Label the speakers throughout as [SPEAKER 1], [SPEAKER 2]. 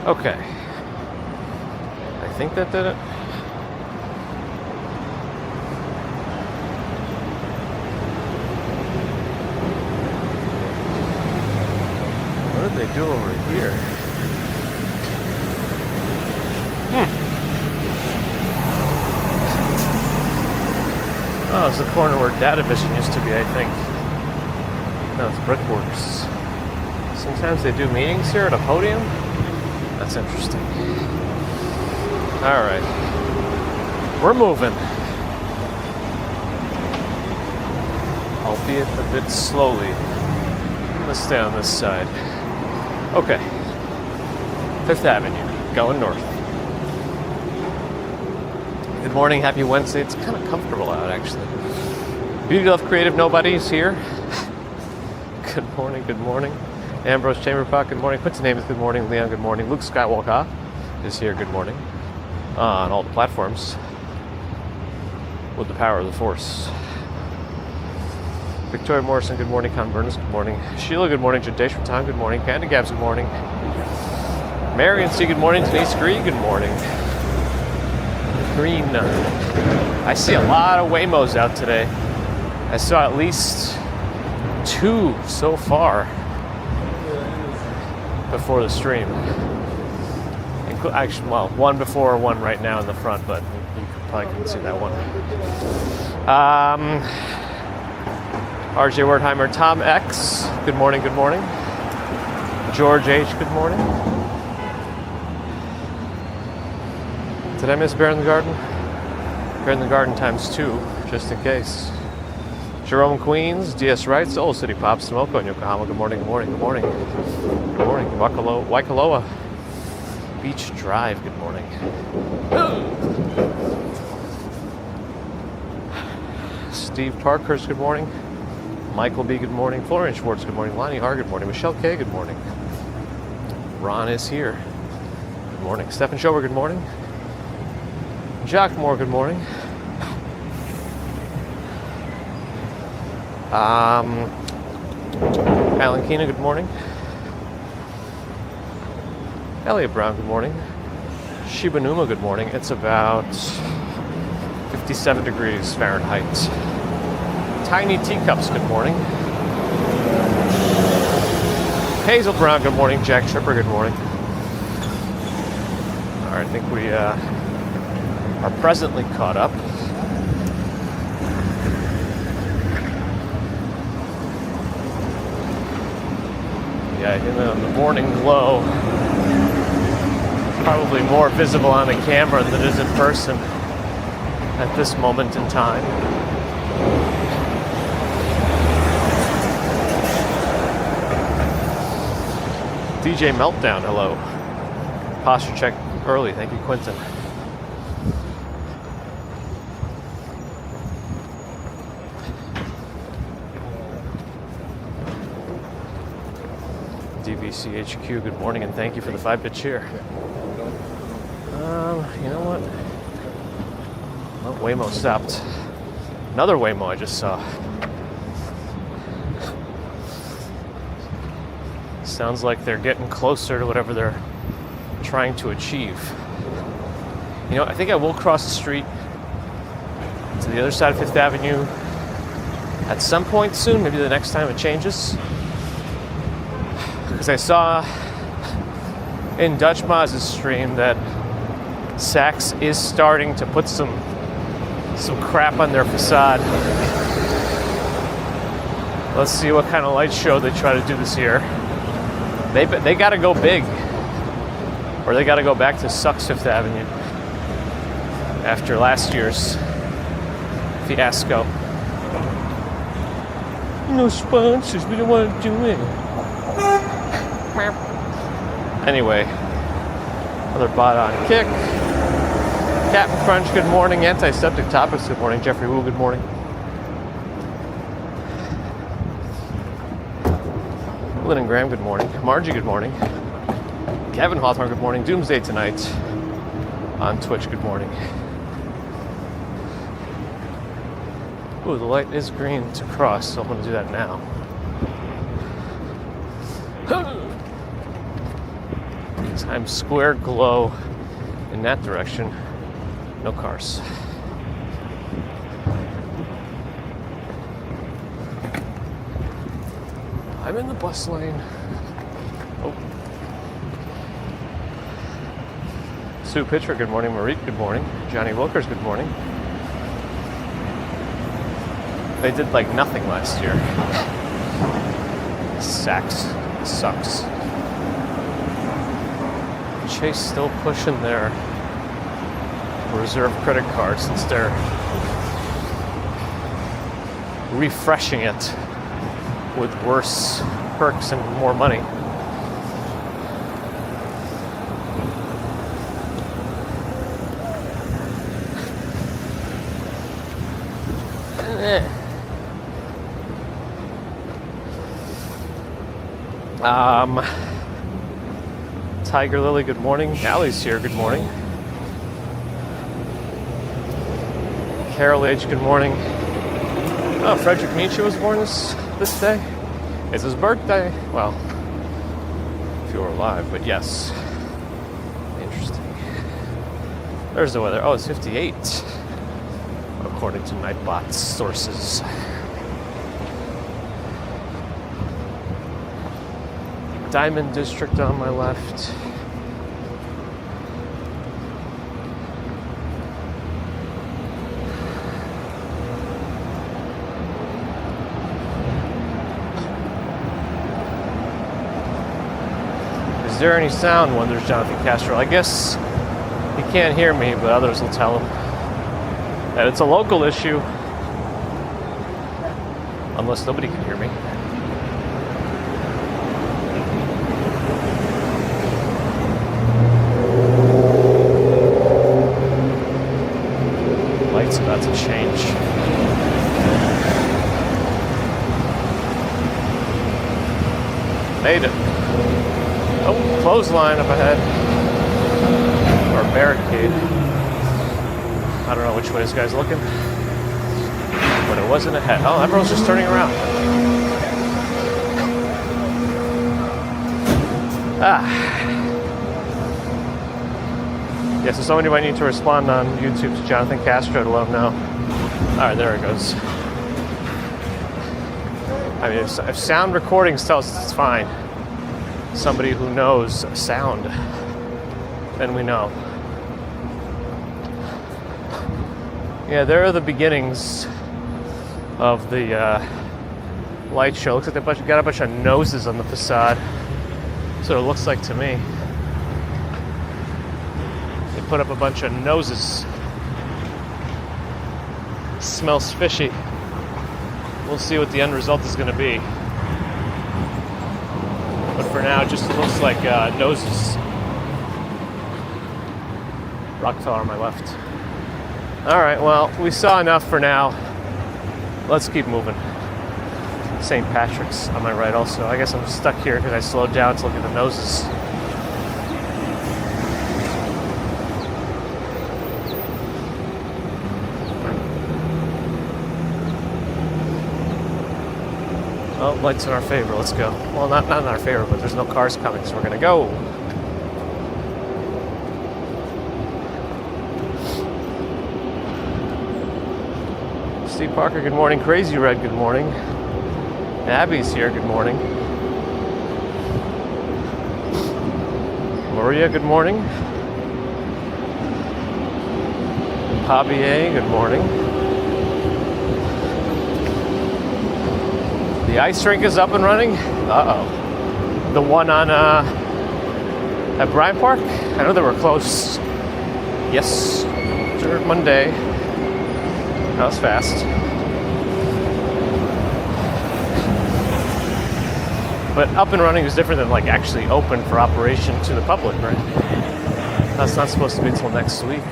[SPEAKER 1] Okay. I think that did it. What did they do over here? Oh, it's the corner where Data Vision used to be, I think. No, it's Brickworks. Sometimes they do meetings here at a podium. That's interesting. All right. We're moving. Albeit a bit slowly. Let's stay on this side. Okay. 5th Avenue, going north. Good morning, happy Wednesday. It's kind of comfortable out, actually. Beauty Love Creative Nobody's here. Good morning, good morning. Ambrose Chamberpot, good morning. Quinton Name is good morning. Leon, good morning. Luke Skywalker is here, good morning. On all the platforms. With the power of the Force. Victoria Morrison, good morning. Con Burness, good morning. Sheila, good morning. Jadesh Ratan, good morning. Candy Gabs, good morning. Marion C, good morning. Denise Green, good morning. Green. I see a lot of Waymos out today. I saw at least 2 so far before the stream. Actually, well, 1 before, 1 right now in the front, but you probably couldn't see that one. RJ Wertheimer, Tom X, good morning, good morning. George H, good morning. Did I miss Bear in the Garden? Bear in the Garden times 2, just in case. Jerome Queens, DS Wright, Soul City Pops, Smoko in Yokohama, good morning, good morning, good morning. Good morning, Waikoloa. Beach Drive, good morning. Steve Parkhurst, good morning. Michael B, good morning. Florian Schwartz, good morning. Lonnie R, good morning. Michelle K, good morning. Ron is here. Good morning. Stephen Schober, good morning. Jock Moore, good morning. Alan Keena, good morning. Elliot Brown, good morning. Shiba Numa, good morning. It's about 57 degrees Fahrenheit. Tiny Teacups, good morning. Hazel Brown, good morning. Jack Tripper, good morning. All right, I think we are presently caught up. Yeah, in the morning glow, probably more visible on the camera than it is in person at this moment in time. DJ Meltdown, hello. Posture check early, thank you, Quentin. DVCHQ, good morning and thank you for the 5-bit cheer. You know what? Well, Waymo stopped. Another Waymo I just saw. Sounds like they're getting closer to whatever they're trying to achieve. You know, I think I will cross the street to the other side of 5th Avenue at some point soon, maybe the next time it changes. Because I saw in Dutch Maz's stream that Saks is starting to put some crap on their facade. Let's see what kind of light show they try to do this year. They got to go big, or they got to go back to Sucks 5th Avenue after last year's fiasco. No sponsors, we don't want to do it. Anyway, another bot on kick. Captain Crunch, good morning. Antiseptic Topics, good morning. Jeffrey Wu, good morning. Lynn and Graham, good morning. Margie, good morning. Kevin Hawthorne, good morning. Doomsday Tonight on Twitch, good morning. Ooh, the light is green to cross, so I'm going to do that now. Times Square glow in that direction. No cars. I'm in the bus lane. Oh. Sue Pitcher, good morning. Marie, good morning. Johnny Wilkers, good morning. They did like nothing last year. Sucks. Chase still pushing their reserve credit card since they're refreshing it with worse perks and more money. Tiger Lily, good morning. Allie's here, good morning. Carol H, good morning. Oh, Frederick Nietzsche was born this day. It's his birthday. Well, if you were alive, but yes. Interesting. There's the weather. Oh, it's 58, according to Nightbot's sources. Diamond District on my left. Is there any sound? Wonders Jonathan Castro. I guess he can't hear me, but others will tell him that it's a local issue. Unless nobody can hear me. Light's about to change. Made it. Oh, clothesline up ahead. Or barricade. I don't know which way this guy's looking. But it wasn't ahead. Oh, everyone's just turning around. Yeah, so somebody might need to respond on YouTube to Jonathan Castro to let him know. Alright, there it goes. I mean, if sound recordings tell us it's fine, somebody who knows sound, then we know. Yeah, there are the beginnings of the light show. Looks like they got a bunch of noses on the facade. That's what it looks like to me. They put up a bunch of noses. Smells fishy. We'll see what the end result is going to be. But for now, it just looks like noses. Rockefeller on my left. Alright, well, we saw enough for now. Let's keep moving. St. Patrick's on my right also. I guess I'm stuck here because I slowed down to look at the noses. Oh, light's in our favor. Let's go. Well, not in our favor, but there's no cars coming, so we're going to go. Steve Parker, good morning. Crazy Red, good morning. Abby's here, good morning. Maria, good morning. Javier, good morning. The ice rink is up and running. Uh-oh. The one on at Bryant Park? I know they were closed. Yes. Sure, Monday. That was fast. But up and running is different than like actually open for operation to the public, right? That's not supposed to be until next week.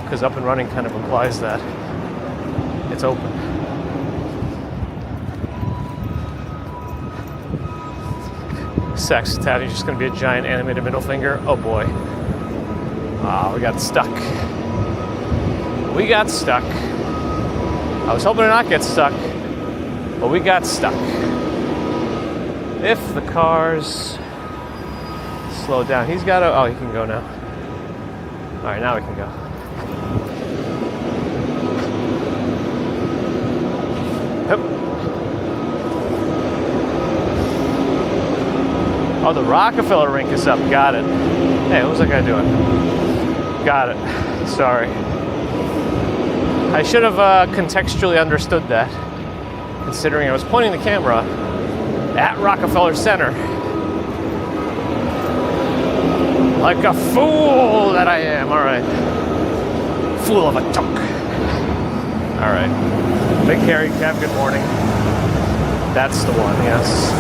[SPEAKER 1] Because up and running kind of implies that it's open. Sex tattoo just going to be a giant animated middle finger. Oh boy. We got stuck. I was hoping to not get stuck, But we got stuck. If the cars slow down, he's got to. Oh, he can go now. All right, now we can go. Yep. Oh, the Rockefeller rink is up. Got it. Hey, what was that guy doing? Got it. Sorry. I should have contextually understood that, considering I was pointing the camera at Rockefeller Center. Like a fool that I am. All right. Fool of a tunk. All right. Big hairy cab, good morning. That's the one, yes.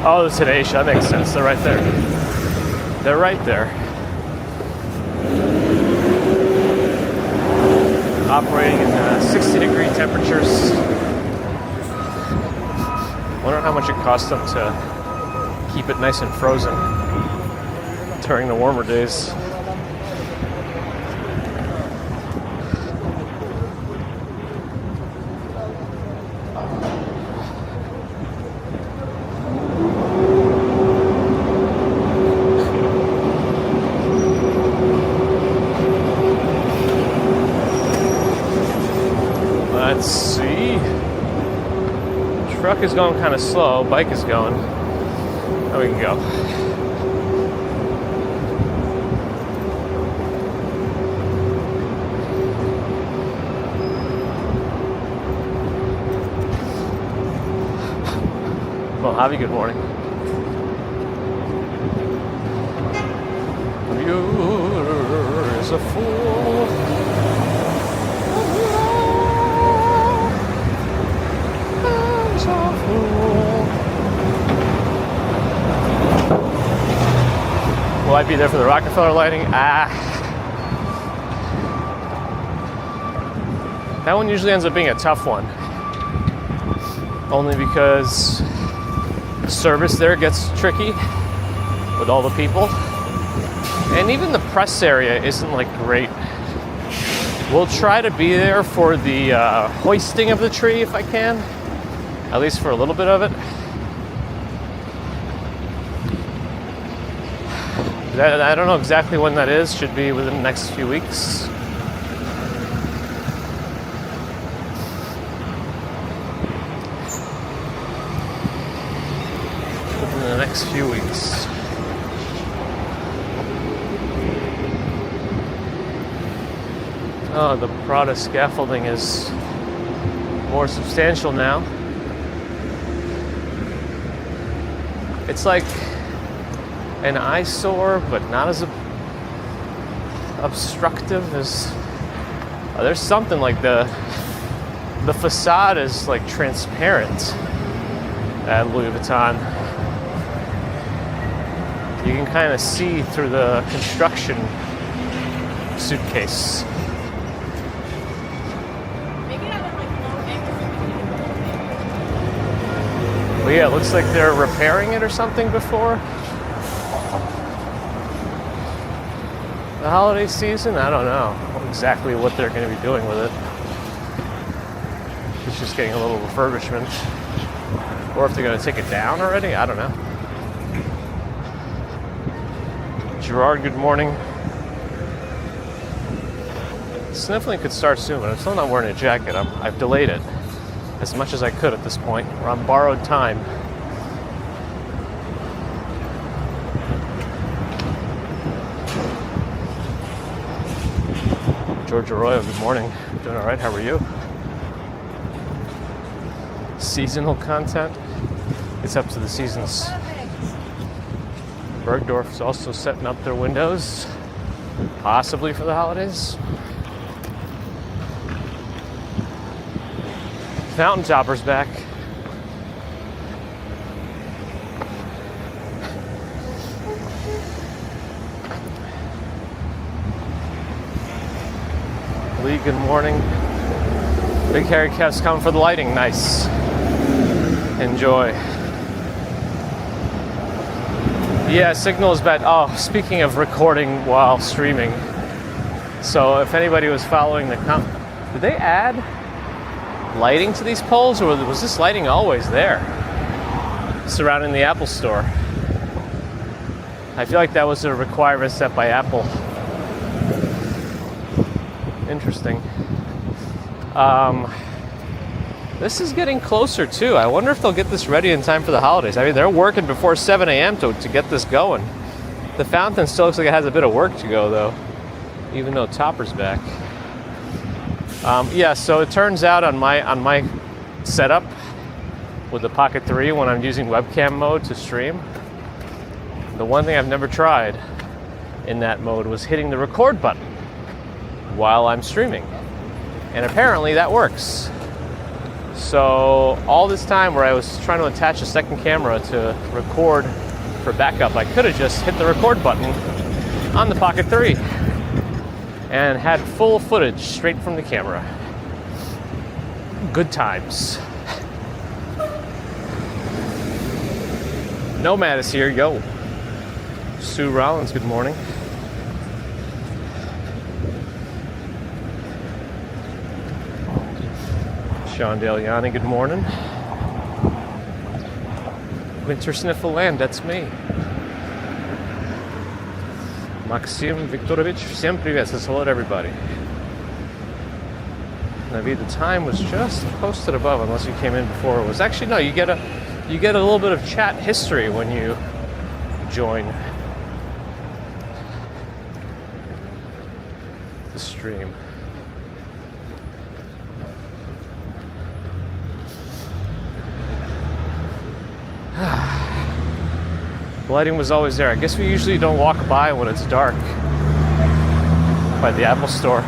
[SPEAKER 1] Oh, the Today Show, that makes sense. They're right there. They're right there. Operating in 60-degree temperatures. Wonder how much it costs them to keep it nice and frozen during the warmer days. Let's see. Truck is going kind of slow. Bike is going. Now we can go. Well, Javi, good morning. You're a fool. Will I be there for the Rockefeller lighting? That one usually ends up being a tough one. Only because service there gets tricky with all the people. And even the press area isn't like great. We'll try to be there for the hoisting of the tree if I can. At least for a little bit of it. I don't know exactly when that is. Should be within the next few weeks. Within the next few weeks. Oh, the Prada scaffolding is more substantial now. It's like an eyesore, but not as obstructive as. There's something like the facade is like transparent at Louis Vuitton. You can kind of see through the construction suitcase. But yeah, it looks like they're repairing it or something before the holiday season. I don't know exactly what they're going to be doing with it. It's just getting a little refurbishment. Or if they're going to take it down already, I don't know. Gerard, good morning. Sniffling could start soon, but I'm still not wearing a jacket. I've delayed it as much as I could at this point. We're on borrowed time. George Arroyo, good morning. Doing all right, how are you? Seasonal content? It's up to the seasons. Bergdorf's also setting up their windows, possibly for the holidays. Fountain Topper's back. Lee, good morning. Big hairy cat's coming for the lighting. Nice. Enjoy. Yeah, signal is bad. Oh, speaking of recording while streaming. So if anybody was following the did they add lighting to these poles, or was this lighting always there surrounding the Apple store? I feel like that was a requirement set by Apple. Interesting. This is getting closer too. I wonder if they'll get this ready in time for the holidays. I mean, they're working before 7 a.m. to get this going. The fountain still looks like it has a bit of work to go though, even though Topper's back. Yeah, so it turns out on my setup with the Pocket 3 when I'm using webcam mode to stream, the one thing I've never tried in that mode was hitting the record button while I'm streaming. And apparently that works. So all this time where I was trying to attach a second camera to record for backup, I could have just hit the record button on the Pocket 3 and had full footage straight from the camera. Good times. Nomad is here, yo. Sue Rollins, good morning. Sean Daliani, good morning. Winter Sniffle Land, that's me. Maxim Viktorovich, всем привет, says hello to everybody. Navid, the time was just posted above, unless you came in before. It was actually, no, you get a little bit of chat history when you join the stream. The lighting was always there. I guess we usually don't walk by when it's dark by the Apple store.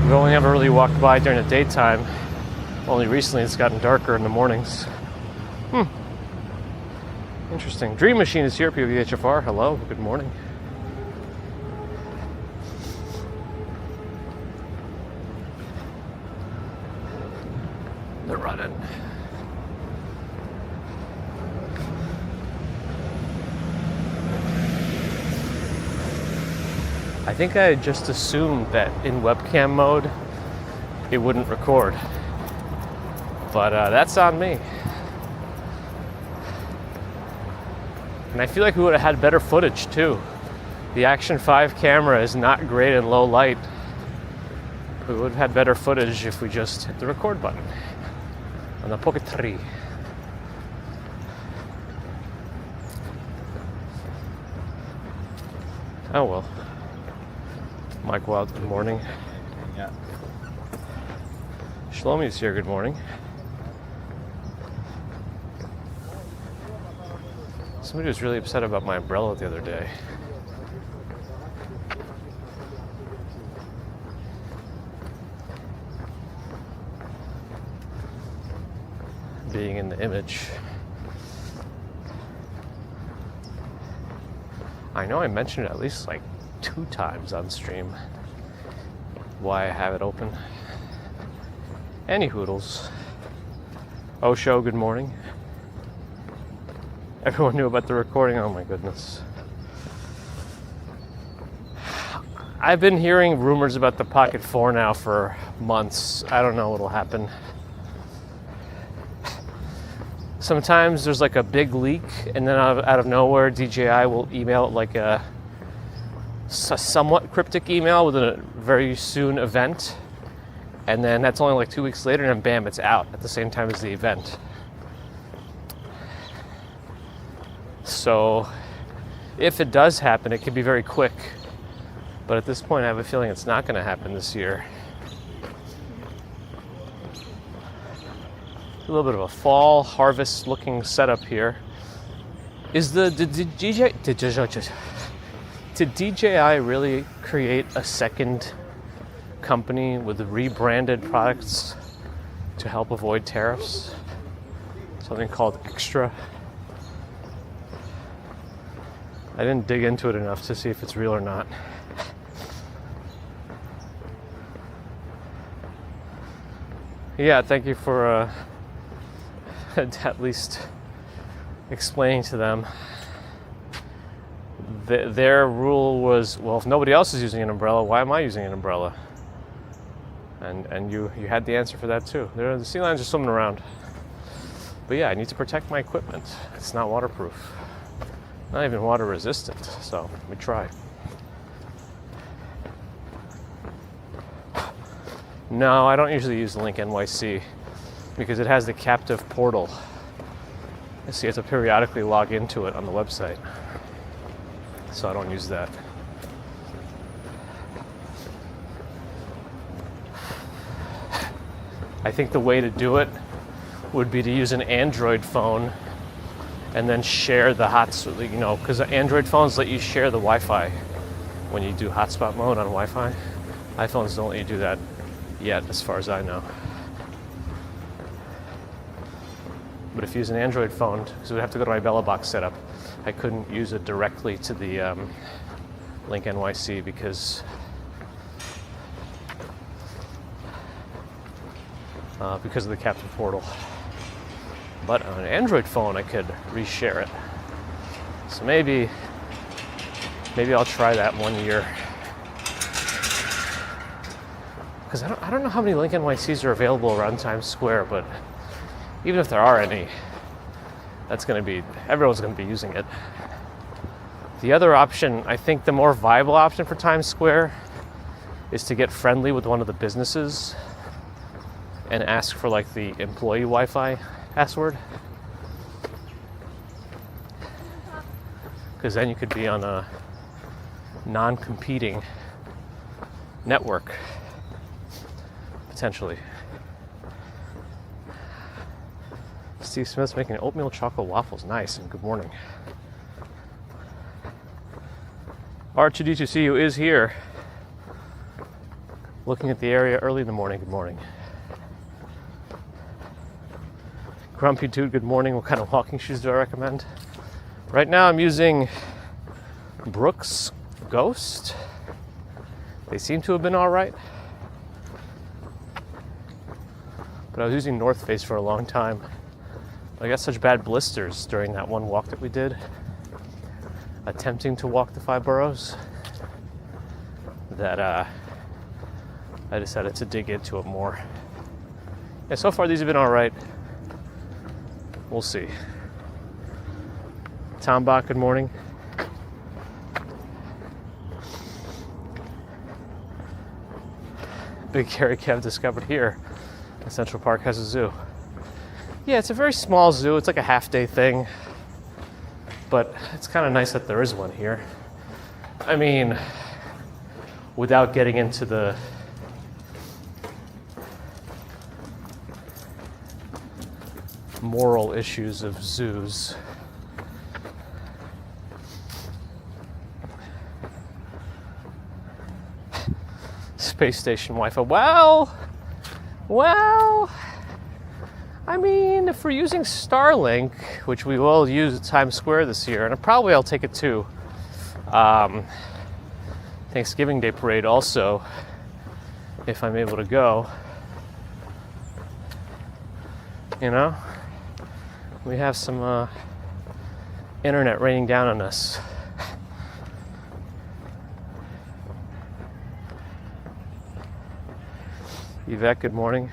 [SPEAKER 1] We only ever really walked by during the daytime. Only recently it's gotten darker in the mornings. Interesting. Dream Machine is here, PVHFR. Hello, good morning. They're running. I think I had just assumed that in webcam mode it wouldn't record, but that's on me. And I feel like we would have had better footage too. The Action 5 camera is not great in low light. We would have had better footage if we just hit the record button on the Pocket 3. Oh well. Mike Wild, good morning. Yeah. Shlomi's here, good morning. Somebody was really upset about my umbrella the other day. Being in the image. I know I mentioned it at least like 2 times on stream why I have it open. Any hoodles. Osho, good morning. Everyone knew about the recording. Oh my goodness. I've been hearing rumors about the Pocket 4 now for months. I don't know what'll happen. Sometimes there's like a big leak, and then out of nowhere, DJI will email it like a somewhat cryptic email with a very soon event, and then that's only like 2 weeks later, and then bam, it's out at the same time as the event. So if it does happen, it can be very quick, but at this point I have a feeling it's not going to happen this year. A little bit of a fall harvest looking setup here. Did DJI really create a second company with rebranded products to help avoid tariffs? Something called Extra. I didn't dig into it enough to see if it's real or not. Yeah, thank you for at least explaining to them. Their rule was, well, if nobody else is using an umbrella, why am I using an umbrella? And you had the answer for that too. The sea lions are swimming around. But yeah, I need to protect my equipment. It's not waterproof. Not even water resistant, so let me try. No, I don't usually use the link NYC because it has the captive portal. So you have to periodically log into it on the website. So I don't use that. I think the way to do it would be to use an Android phone and then share the hotspot, because Android phones let you share the Wi-Fi when you do hotspot mode on Wi-Fi. iPhones don't let you do that yet, as far as I know. But if you use an Android phone, because it would have to go to my Bella Box setup, I couldn't use it directly to the link NYC because of the captive portal. But on an Android phone, I could reshare it. So maybe I'll try that one year. Because I don't know how many link NYCs are available around Times Square, but even if there are any, everyone's going to be using it. The other option, I think the more viable option for Times Square is to get friendly with one of the businesses and ask for like the employee Wi-Fi password. Because then you could be on a non-competing network, potentially. Steve Smith's making oatmeal chocolate waffles. Nice, and good morning. R2D2CU is here. Looking at the area early in the morning. Good morning. Grumpy Dude, good morning. What kind of walking shoes do I recommend? Right now I'm using Brooks Ghost. They seem to have been all right. But I was using North Face for a long time. I got such bad blisters during that one walk that we did, attempting to walk the 5 boroughs, that I decided to dig into it more. Yeah, so far these have been all right. We'll see. Tom Bach, good morning. Big Carry Kev discovered here that Central Park has a zoo. Yeah, it's a very small zoo. It's like a half-day thing. But it's kind of nice that there is one here. I mean, without getting into the moral issues of zoos. Space station Wi-Fi. Well, I mean, if we're using Starlink, which we will use at Times Square this year, and probably I'll take it to Thanksgiving Day Parade also, if I'm able to go. We have some internet raining down on us. Yvette, good morning.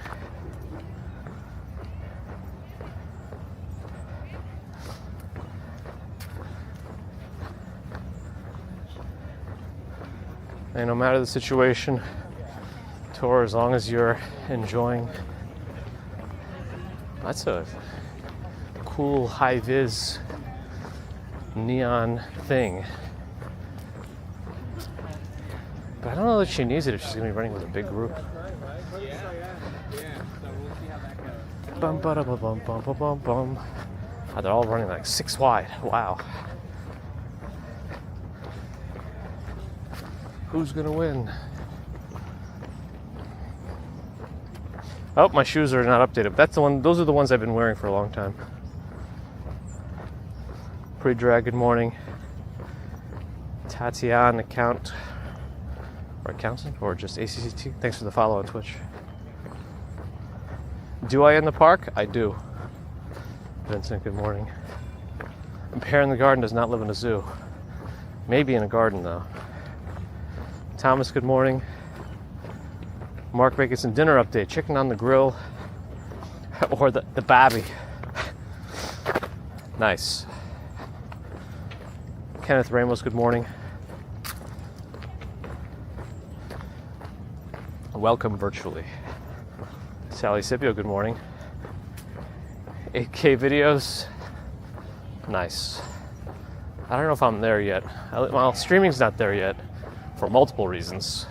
[SPEAKER 1] And no matter the situation, tour, as long as you're enjoying. That's a cool high-vis neon thing. But I don't know that she needs it if she's going to be running with a big group. Bum ba da bum bum bum bum bum bum. Oh, they're all running like 6 wide. Wow. Who's gonna win? Oh, my shoes are not updated. That's the one. Those are the ones I've been wearing for a long time. Pre-drag. Good morning. Tatiana accountant or just ACCT. Thanks for the follow on Twitch. Do I in the park? I do. Vincent, good morning. A bear in the garden does not live in a zoo. Maybe in a garden, though. Thomas, good morning. Mark making some dinner update. Chicken on the grill. Or the babby. Nice. Kenneth Ramos, good morning. Welcome virtually. Sally Scipio, good morning. 8K videos. Nice. I don't know if I'm there yet. Well, streaming's not there yet for multiple reasons.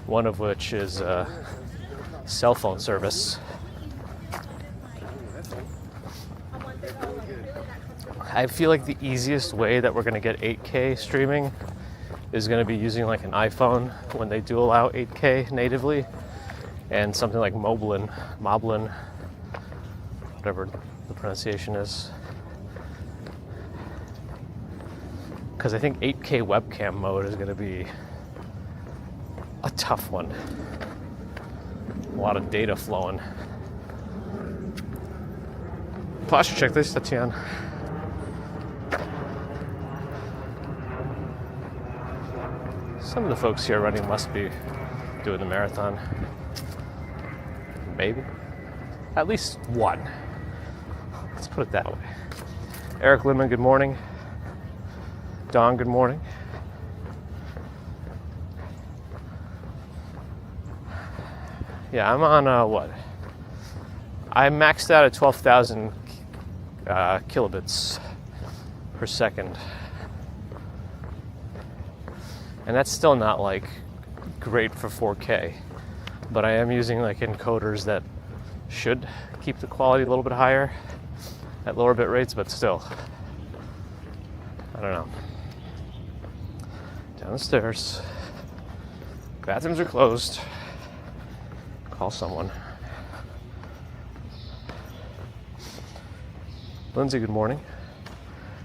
[SPEAKER 1] One of which is cell phone service. I feel like the easiest way that we're going to get 8K streaming is going to be using like an iPhone when they do allow 8K natively, and something like Moblin, whatever the pronunciation is. Because I think 8K webcam mode is going to be a tough one. A lot of data flowing. Posture check this, Tatiana. Some of the folks here running must be doing the marathon. Maybe. At least one. Let's put it that way. Eric Lindman, good morning. Don, good morning. Yeah, I'm on what? I maxed out at 12,000 kilobits per second. And that's still not like great for 4K, but I am using like encoders that should keep the quality a little bit higher at lower bit rates, but still, I don't know. Down the stairs. Bathrooms are closed. Call someone. Lindsay, good morning.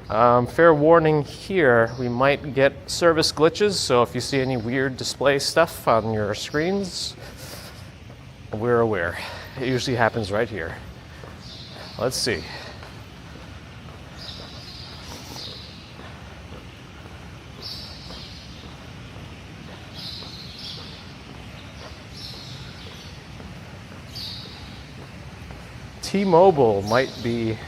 [SPEAKER 1] Fair warning here, we might get service glitches, so if you see any weird display stuff on your screens, we're aware. It usually happens right here. Let's see. T-Mobile might be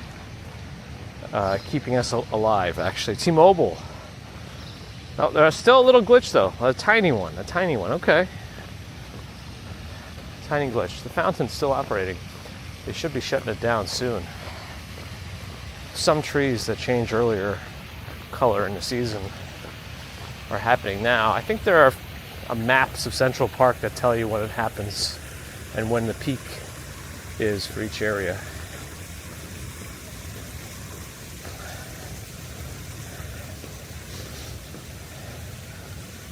[SPEAKER 1] keeping us alive, actually. T-Mobile. Oh, there's still a little glitch, though. A tiny one, okay. Tiny glitch. The fountain's still operating. They should be shutting it down soon. Some trees that change earlier color in the season are happening now. I think there are maps of Central Park that tell you when it happens and when the peak is for each area.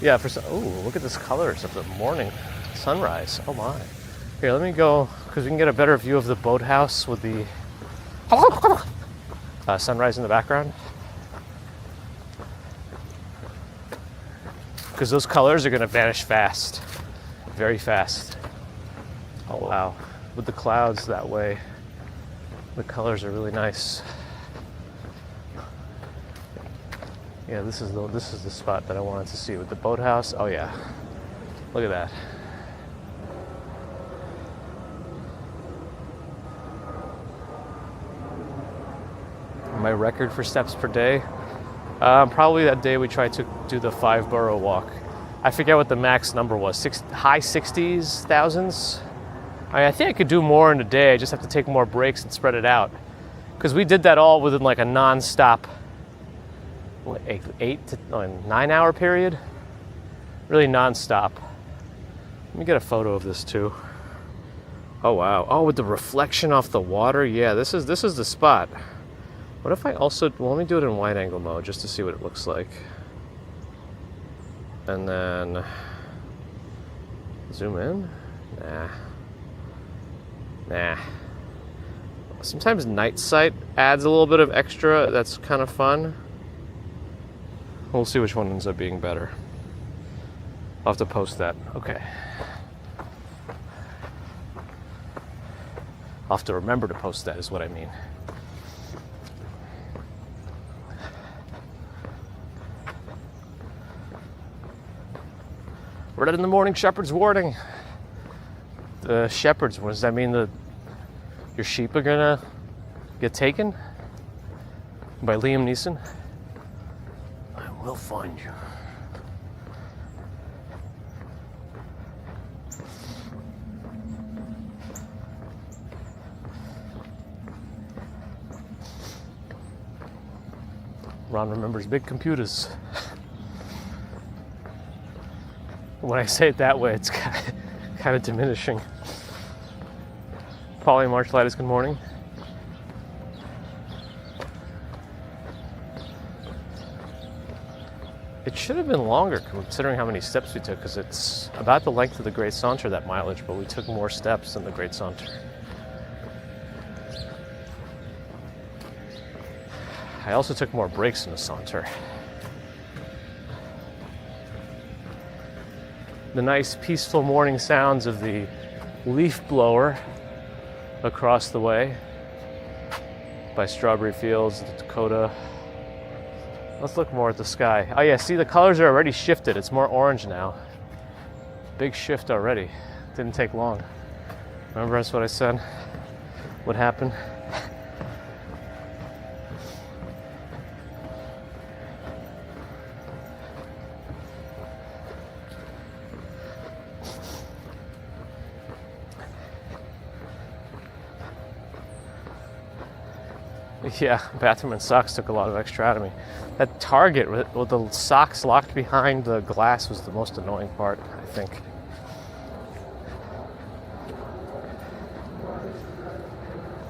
[SPEAKER 1] Yeah, look at this colors of the morning sunrise. Oh my. Here, let me go, because we can get a better view of the boathouse with the sunrise in the background. Because those colors are going to vanish fast. Very fast. Oh wow. With the clouds that way, the colors are really nice. Yeah, this is the spot that I wanted to see with the boathouse. Oh yeah, look at that. My record for steps per day, probably that day we tried to do the 5-borough walk. I forget what the max number was. High 60s, thousands. I think I could do more in a day. I just have to take more breaks and spread it out. Because we did that all within like a non-stop 8 to 9 hour period. Really non-stop. Let me get a photo of this too. Oh wow. Oh, with the reflection off the water. Yeah, this is the spot. What if I also, well, let me do it in wide angle mode just to see what it looks like. And then zoom in. Nah. Sometimes night sight adds a little bit of extra. That's kind of fun. We'll see which one ends up being better. I'll have to post that. Okay. I'll have to remember to post that is what I mean. Read it in the morning, shepherd's warning. The shepherds, what does that mean? Your sheep are gonna get taken? By Liam Neeson? I will find you. Ron remembers big computers. When I say it that way, it's kind of diminishing. Polly Marchlightis, good morning. It should have been longer considering how many steps we took, because it's about the length of the Great Saunter, that mileage, but we took more steps than the Great Saunter. I also took more breaks in the Saunter. The nice peaceful morning sounds of the leaf blower across the way by Strawberry Fields, the Dakota. Let's look more at the sky. Oh yeah, see, the colors are already shifted. It's more orange now. Big shift already. Didn't take long. Remember that's what I said would happen? Yeah, bathroom and socks took a lot of extra out of me. That Target with the socks locked behind the glass was the most annoying part, I think.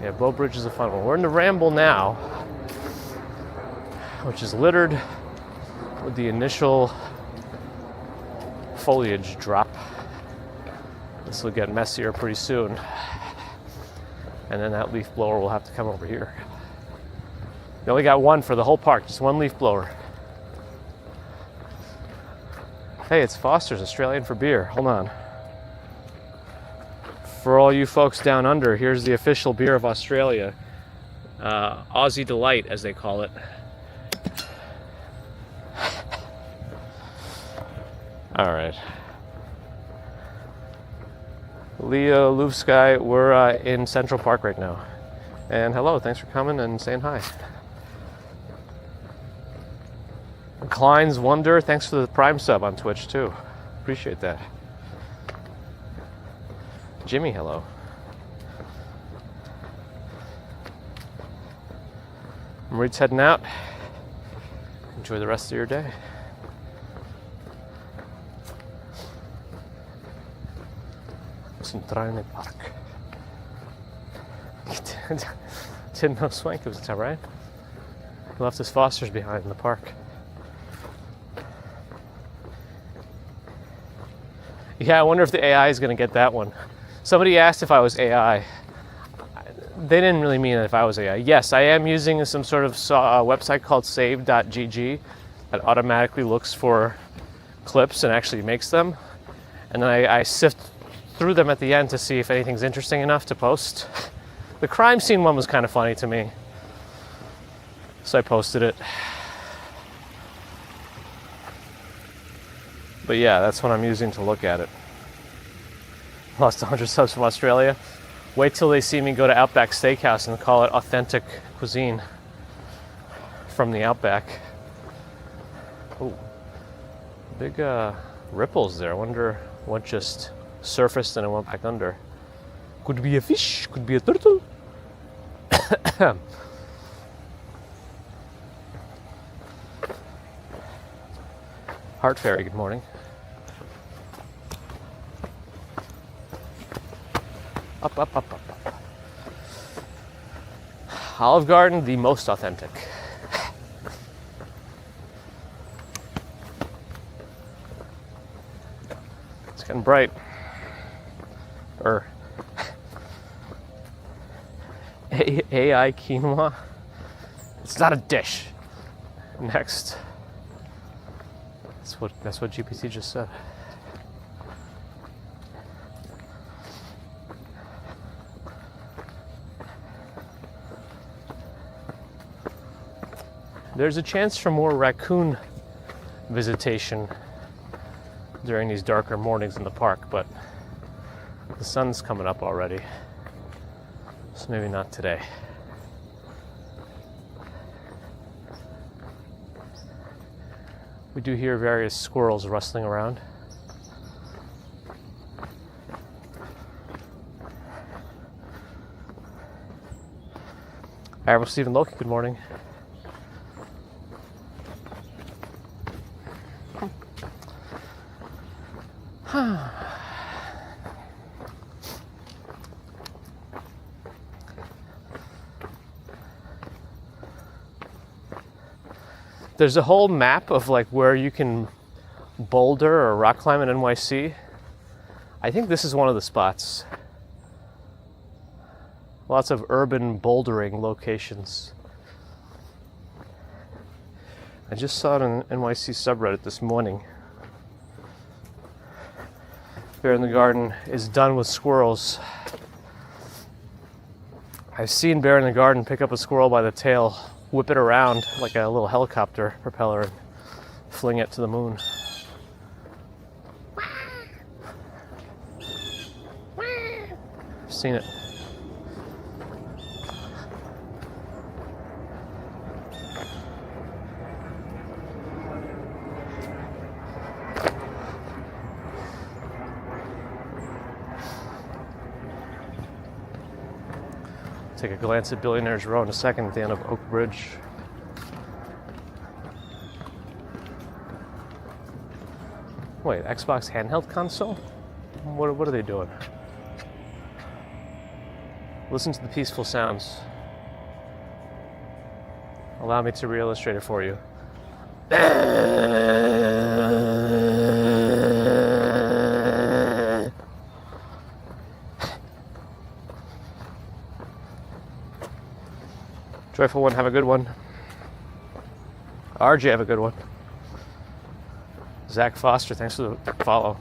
[SPEAKER 1] Yeah, Bow Bridge is a fun one. We're in the Ramble now, which is littered with the initial foliage drop. This will get messier pretty soon. And then that leaf blower will have to come over here. They only got one for the whole park, just one leaf blower. Hey, it's Foster's, Australian for beer. Hold on. For all you folks down under, here's the official beer of Australia. Aussie Delight, as they call it. All right. Leo Lufsky, we're in Central Park right now. And hello, thanks for coming and saying hi. Klein's Wonder, thanks for the Prime sub on Twitch too. Appreciate that. Jimmy, hello. Marit's heading out. Enjoy the rest of your day. Centralny Park. Didn't know Swank was there, right? He left his Fosters behind in the park. Yeah, I wonder if the AI is going to get that one. Somebody asked if I was AI. They didn't really mean if I was AI. Yes, I am using some sort of website called save.gg that automatically looks for clips and actually makes them. And then I sift through them at the end to see if anything's interesting enough to post. The crime scene one was kind of funny to me, so I posted it. But yeah, that's what I'm using to look at it. Lost 100 subs from Australia. Wait till they see me go to Outback Steakhouse and call it authentic cuisine from the Outback. Oh, big ripples there. I wonder what just surfaced and it went back under. Could be a fish, could be a turtle. Heart Fairy, good morning. Up, up, up, up, up. Olive Garden, the most authentic. It's getting bright. AI quinoa. It's not a dish. Next. That's what GPT just said. There's a chance for more raccoon visitation during these darker mornings in the park, but the sun's coming up already, so maybe not today. We do hear various squirrels rustling around. Admiral Stephen Loki, good morning. There's a whole map of like where you can boulder or rock climb in NYC. I think this is one of the spots. Lots of urban bouldering locations. I just saw it on NYC subreddit this morning. Bear in the Garden is done with squirrels. I've seen Bear in the Garden pick up a squirrel by the tail, whip it around like a little helicopter propeller, and fling it to the moon. I've seen it. Take a glance at Billionaires Row in a second at the end of Oak Bridge. Wait, Xbox handheld console? What are they doing? Listen to the peaceful sounds. Allow me to re-illustrate it for you. Joyful one, have a good one. RJ, have a good one. Zach Foster, thanks for the follow.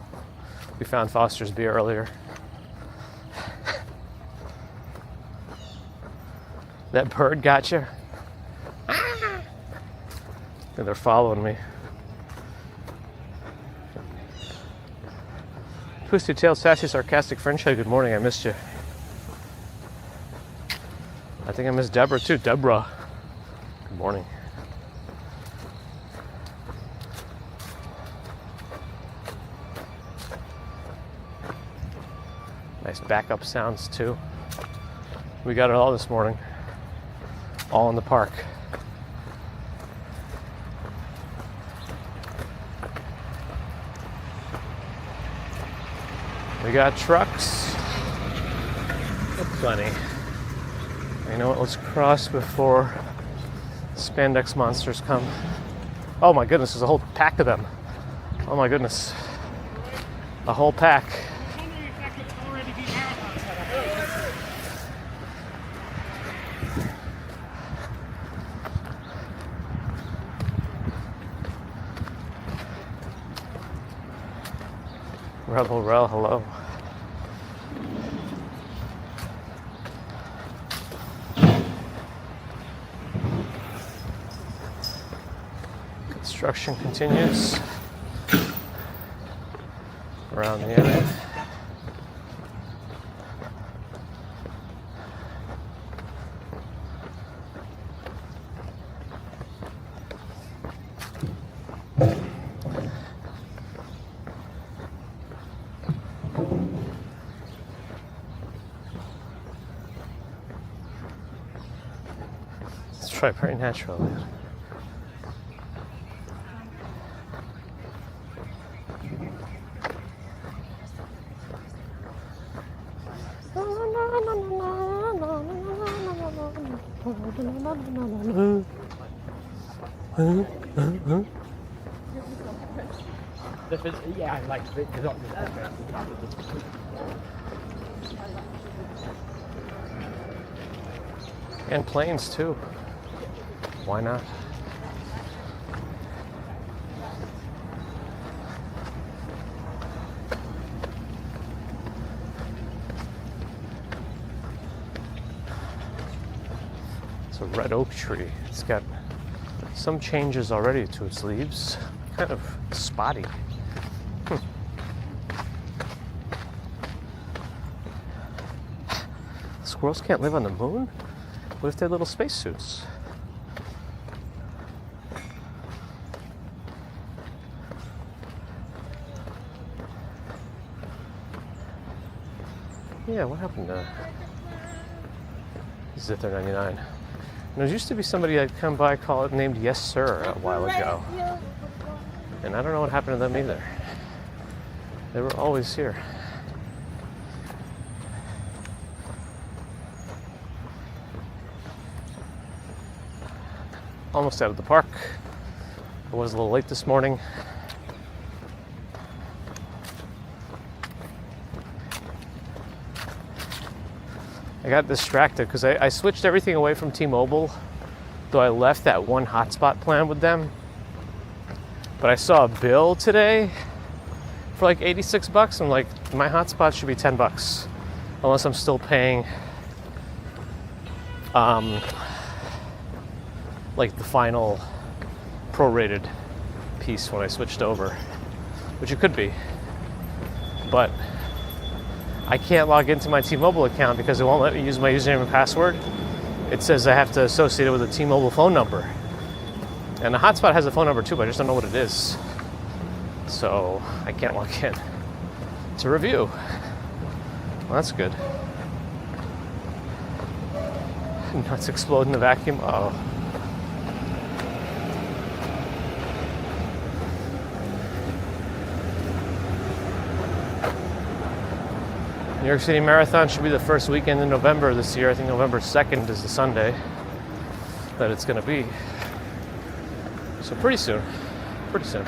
[SPEAKER 1] We found Foster's beer earlier. That bird got you? They're following me. Twisty Tail, Sassy, Sarcastic French. Hey, good morning, I missed you. I think I missed Deborah too. Deborah, good morning. Nice backup sounds too. We got it all this morning. All in the park. We got trucks. Plenty. You know what, let's cross before spandex monsters come. Oh my goodness, there's a whole pack of them. Oh my goodness. A whole pack. Rebel Rel, hello. Construction continues around the area. Let's try very natural.
[SPEAKER 2] Yeah, I like it.
[SPEAKER 1] And planes too. Why not? It's a red oak tree. It's got some changes already to its leaves. Kind of spotty. Squirrels can't live on the moon? What if they're little spacesuits? Yeah, what happened to Zither 99? And there used to be somebody I'd come by named Yes Sir a while ago. And I don't know what happened to them either. They were always here. Almost out of the park. I was a little late this morning. I got distracted because I switched everything away from T-Mobile, though I left that one hotspot plan with them. But I saw a bill today for like $86. I'm like, my hotspot should be $10, unless I'm still paying like the final prorated piece when I switched over, which it could be. But I can't log into my T-Mobile account because it won't let me use my username and password. It says I have to associate it with a T-Mobile phone number. And the hotspot has a phone number too, but I just don't know what it is. So I can't log in to review. Well, that's good. Nuts explode in the vacuum. Oh. New York City Marathon should be the first weekend in November this year. I think November 2nd is the Sunday that it's going to be. So pretty soon. Pretty soon.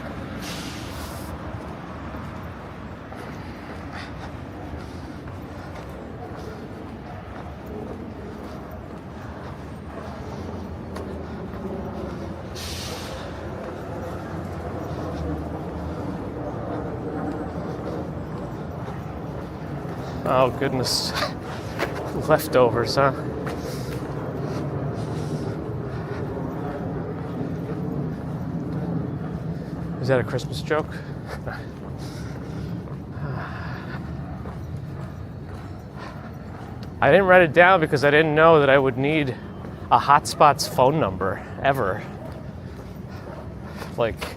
[SPEAKER 1] Oh, goodness. Leftovers, huh? Is that a Christmas joke? I didn't write it down because I didn't know that I would need a hotspot's phone number, ever. Like,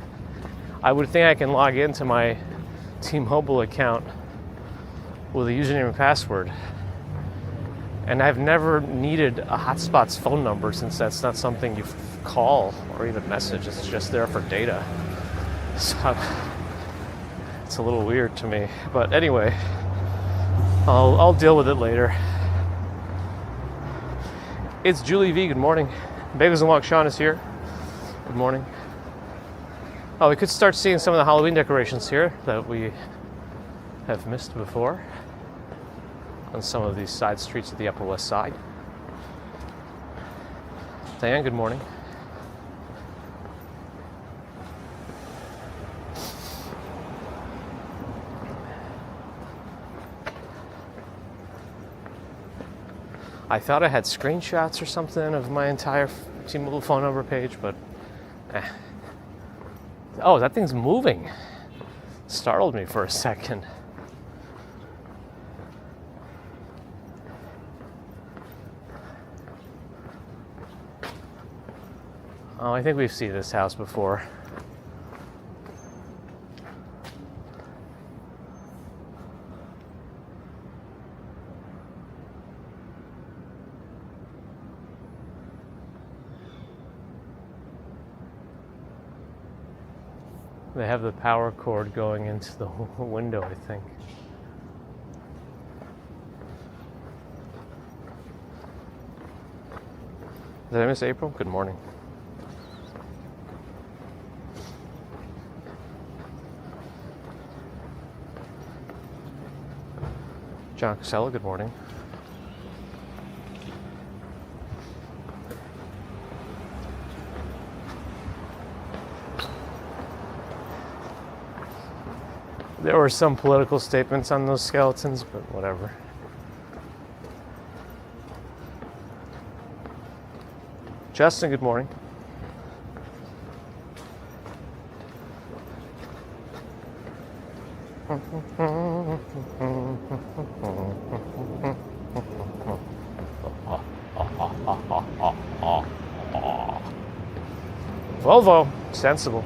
[SPEAKER 1] I would think I can log into my T-Mobile account with a username and password. And I've never needed a hotspot's phone number since that's not something you call or even message. It's just there for data. So it's a little weird to me. But anyway, I'll deal with it later. It's Julie V. Good morning. Bagels and Walk Sean is here. Good morning. Oh, we could start seeing some of the Halloween decorations here that we have missed before on some of these side streets of the Upper West Side. Diane, good morning. I thought I had screenshots or something of my entire T-Mobile phone number page, but oh, that thing's moving. Startled me for a second. Oh, I think we've seen this house before. They have the power cord going into the window, I think. Did I miss April? Good morning. John Casella, good morning. There were some political statements on those skeletons, but whatever. Justin, good morning. Volvo, sensible.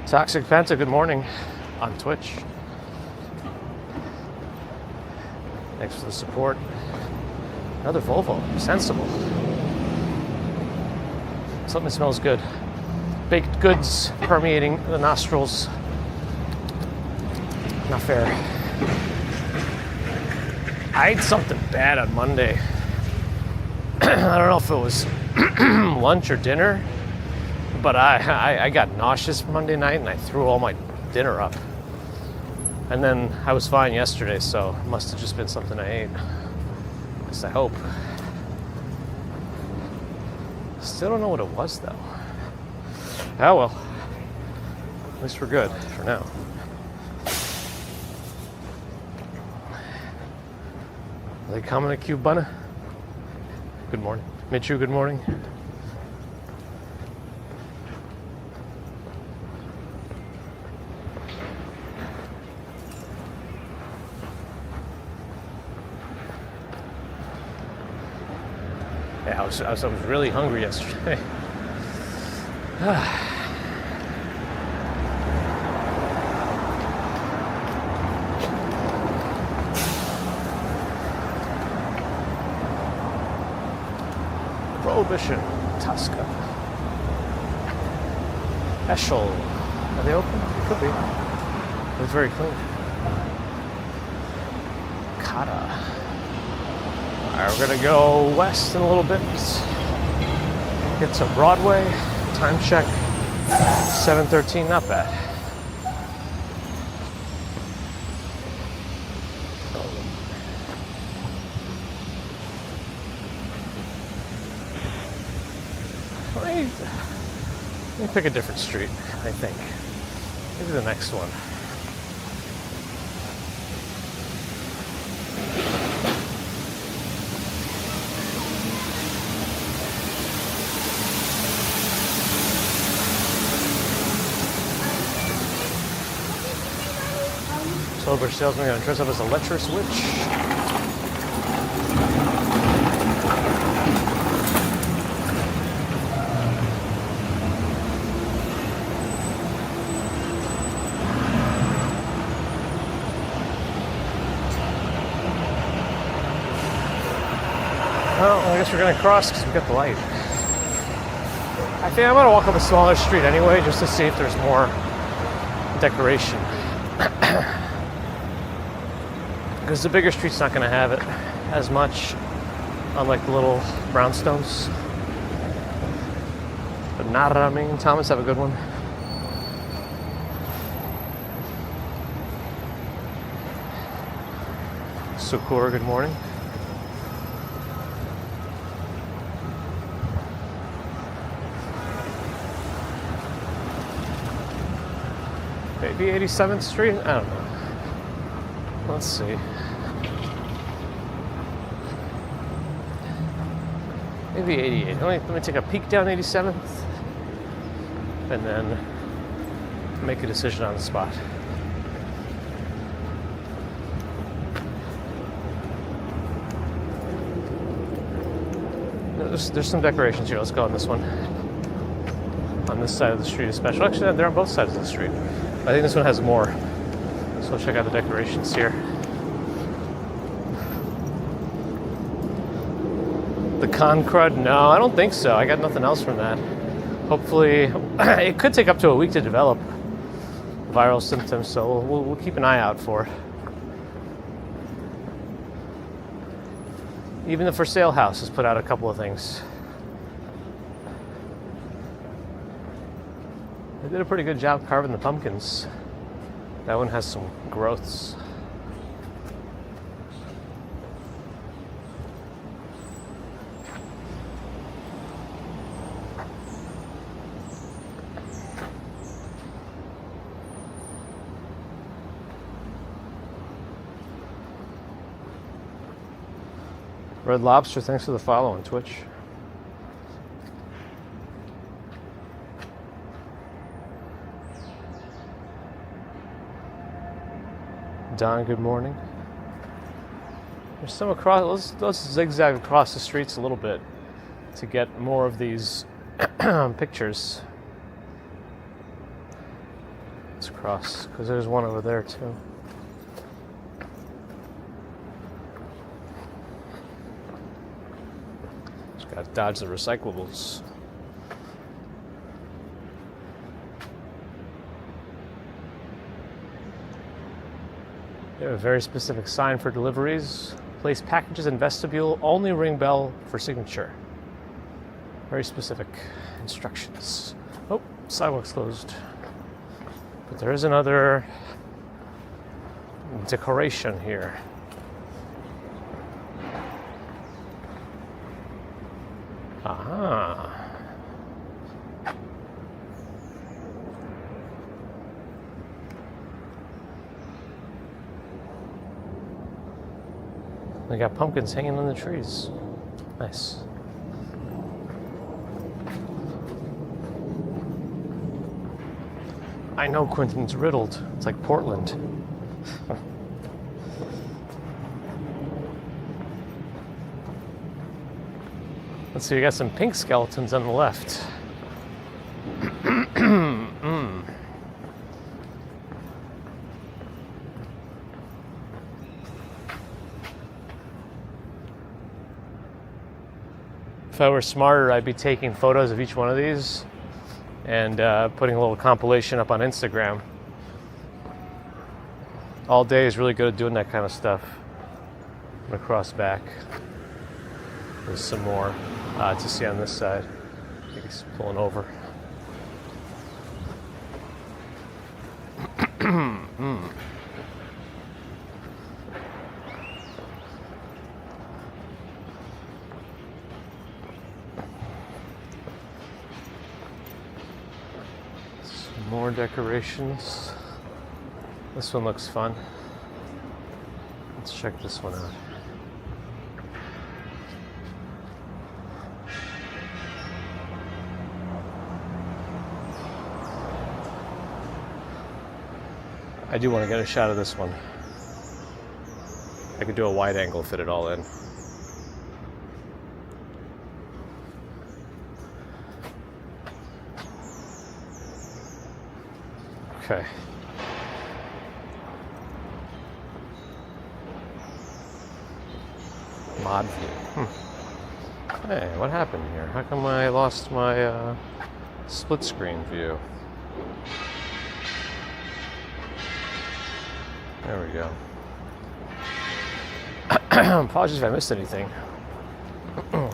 [SPEAKER 1] Toxic Penta, good morning on Twitch. Thanks for the support. Another Volvo, sensible. Something smells good. Baked goods permeating the nostrils. Not fair. I ate something bad on Monday. I don't know if it was lunch or dinner, but I got nauseous Monday night and I threw all my dinner up. And then I was fine yesterday, so it must have just been something I ate. At least I hope. Still don't know what it was though. Oh well. At least we're good for now. Are they coming to Cubana? Good morning. Michu, good morning. Yeah, I was really hungry yesterday. Prohibition, Tosca. Eschel. Are they open? They could be. It's very clean. Kata. Alright, we're gonna go west in a little bit. Get to Broadway. Time check. 7:13, not bad. Let me pick a different street, I think. Maybe the next one. Sober salesman gonna dress up as a lecherous witch. Well, I guess we're gonna cross because we got the light. I think I'm gonna walk up a smaller street anyway, just to see if there's more decoration. Because the bigger street's not gonna have it as much, unlike the little brownstones. But nada, Thomas, have a good one. Sukura, good morning. Maybe 87th Street? I don't know. Let's see. Maybe 88. Let me take a peek down 87th and then make a decision on the spot. There's some decorations here. Let's go on this one. On this side of the street especially. Actually, they're on both sides of the street. I think this one has more. So we'll check out the decorations here. The con crud? No, I don't think so. I got nothing else from that. Hopefully, it could take up to a week to develop viral symptoms, so we'll keep an eye out for it. Even the for sale house has put out a couple of things. They did a pretty good job carving the pumpkins. That one has some growths. Red Lobster, thanks for the follow on Twitch. Don, good morning. There's some across, let's zigzag across the streets a little bit to get more of these pictures. Let's cross, because there's one over there too. Just gotta dodge the recyclables. They have a very specific sign for deliveries. Place packages in vestibule, only ring bell for signature. Very specific instructions. Oh, sidewalk's closed. But there is another decoration here. Aha. They got pumpkins hanging on the trees. Nice. I know Quentin's riddled. It's like Portland. Let's see, we got some pink skeletons on the left. If I were smarter, I'd be taking photos of each one of these and putting a little compilation up on Instagram. All Day is really good at doing that kind of stuff. I'm gonna cross back. There's some more to see on this side. I think he's pulling over. More decorations. This one looks fun. Let's check this one out. I do want to get a shot of this one. I could do a wide angle, fit it all in. Okay. Mod view. Hey, what happened here? How come I lost my split screen view? There we go. Apologies if I missed anything. I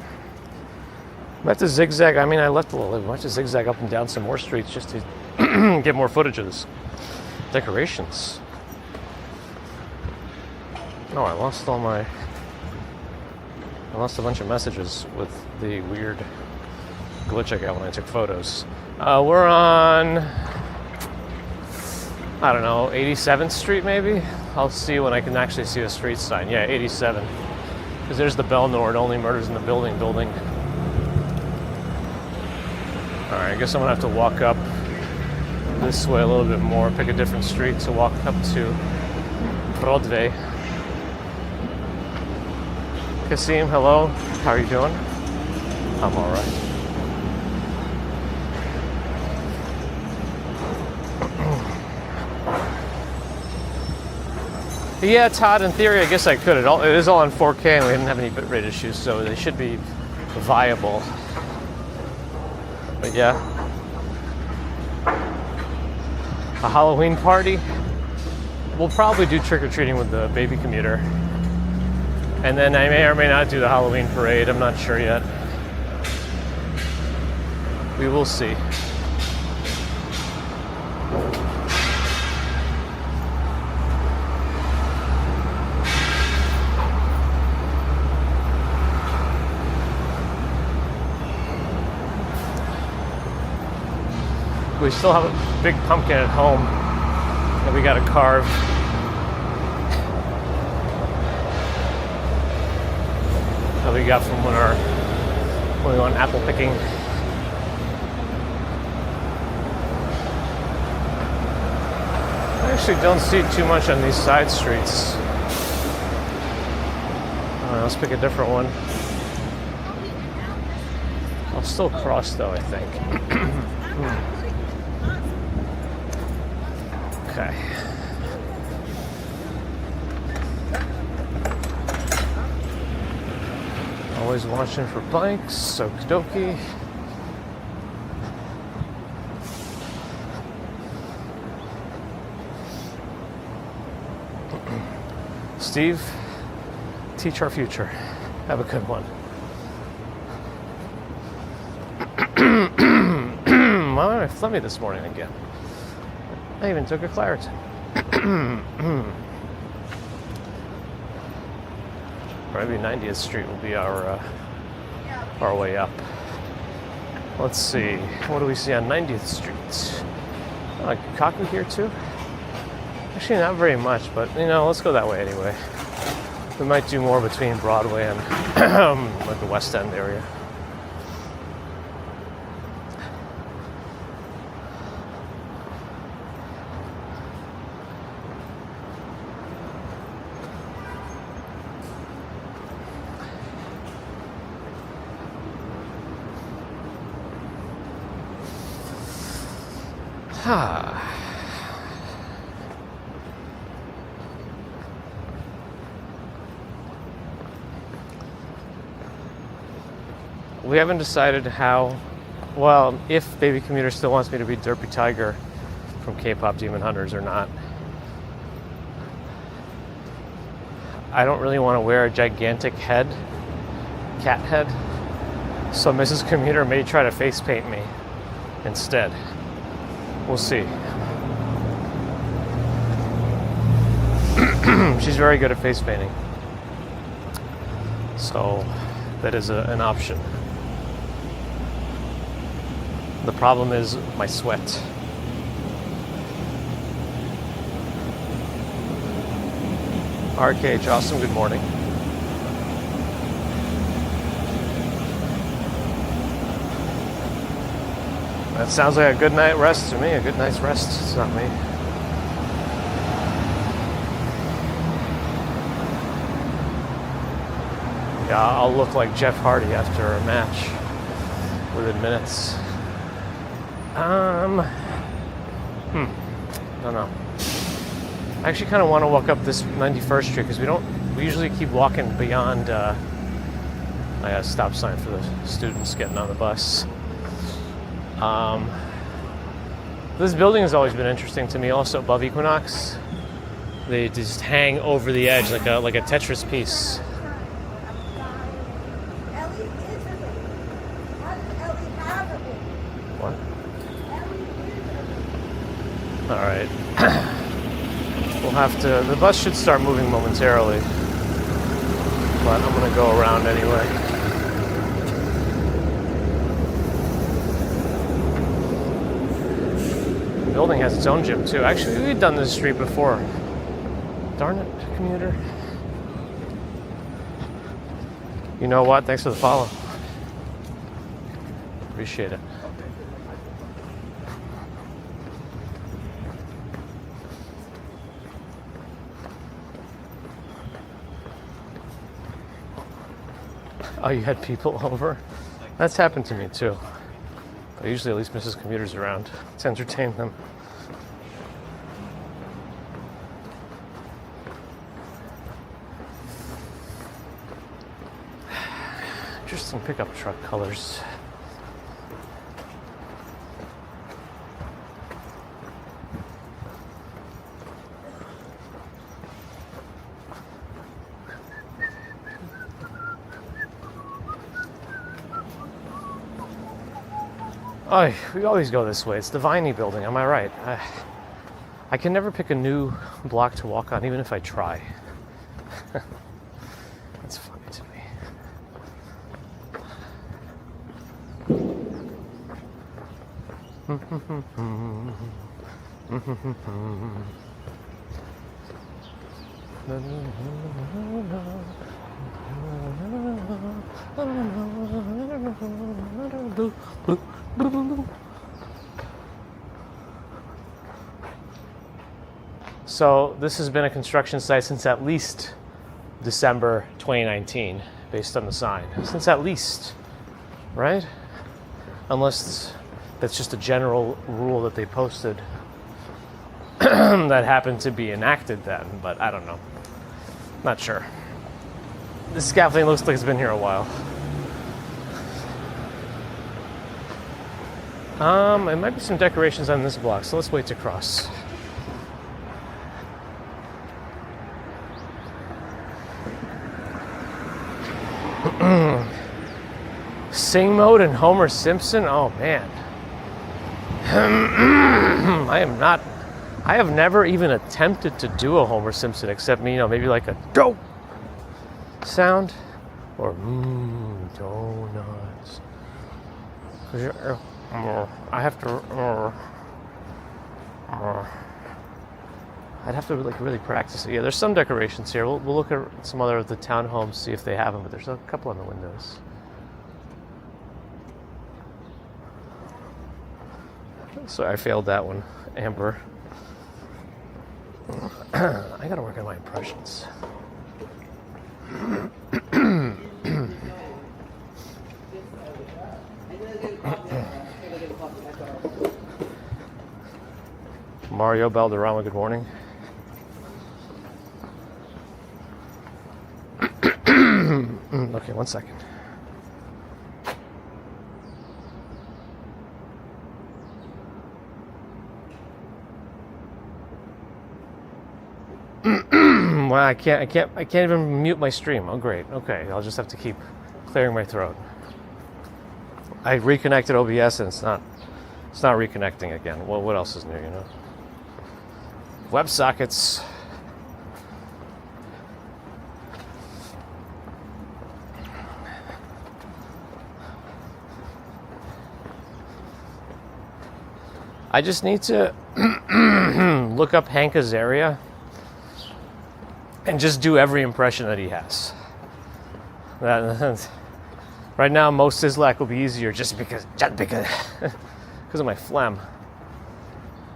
[SPEAKER 1] have to zigzag. I mean, I left a little. I have to zigzag up and down some more streets just to get more footage of this decorations. Oh, I lost a bunch of messages with the weird glitch I got when I took photos. We're on, I don't know, 87th Street maybe? I'll see when I can actually see the street sign. Yeah, 87. Because there's the Bell Nord, only murders in the building. Alright, I guess I'm gonna have to walk up this way a little bit more, pick a different street to walk up to Broadway. Kasim, hello. How are you doing? I'm all right. Yeah, Todd, in theory, I guess I could. It is all on 4K, and we didn't have any bitrate issues, so they should be viable. But yeah. A Halloween party? We'll probably do trick-or-treating with the baby commuter. And then I may or may not do the Halloween parade. I'm not sure yet. We will see. We still have a big pumpkin at home that we got to carve. That we got from when we went apple picking. actually don't see too much on these side streets. Let's pick a different one. I'll still cross though, I think. Okay. Always watching for bikes, okie dokie. Steve, teach our future. Have a good one. Why am I phlegmy this morning again? I even took a Claritin. Maybe 90th Street will be our way up. Let's see. What do we see on 90th Street? Oh, Kaku here too? Actually, not very much, but let's go that way anyway. We might do more between Broadway and like the West End area. We haven't decided if Baby Commuter still wants me to be Derpy Tiger from K-Pop Demon Hunters or not. I don't really want to wear a gigantic cat head, so Mrs. Commuter may try to face paint me instead. We'll see. She's very good at face painting, so that is an option. The problem is my sweat. RKH, awesome, good morning. That sounds like a good night rest to me, a good night's rest. It's not me. Yeah, I'll look like Jeff Hardy after a match within minutes. I don't know. I actually kind of want to walk up this 91st Street because we usually keep walking beyond. I got a stop sign for the students getting on the bus. This building has always been interesting to me. Also above Equinox, they just hang over the edge like a Tetris piece. What? All right. We'll have to. The bus should start moving momentarily, but I'm gonna go around anyway. The building has its own gym too. Actually, we've done this street before. Darn it, Commuter. You know what? Thanks for the follow. Appreciate it. Oh, you had people over? That's happened to me too. But usually at least Mrs. Commuter's around to entertain them. Interesting pickup truck colors. Oh, we always go this way. It's the Viney building, am I right? I can never pick a new block to walk on, even if I try. That's funny to me. So this has been a construction site since at least December 2019, based on the sign. Since at least, right? Unless that's just a general rule that they posted that happened to be enacted then, but I don't know. Not sure. This scaffolding looks like it's been here a while. It might be some decorations on this block, so let's wait to cross. Sing mode and Homer Simpson? Oh man. I have never even attempted to do a Homer Simpson except, maybe like a dope sound or donuts. I have to. I'd have to really practice it. Yeah, there's some decorations here. We'll look at some other of the townhomes, see if they have them, but there's a couple on the windows. So I failed that one, Amber. I gotta work on my impressions. Mario Balderrama, good morning. Okay, 1 second. Well, I can't even mute my stream. Oh, great. Okay, I'll just have to keep clearing my throat. I reconnected OBS and it's not reconnecting again. Well, what else is new, WebSockets. I just need to look up Hank Azaria and just do every impression that he has. Right now, most Sislak will be easier just because of my phlegm. All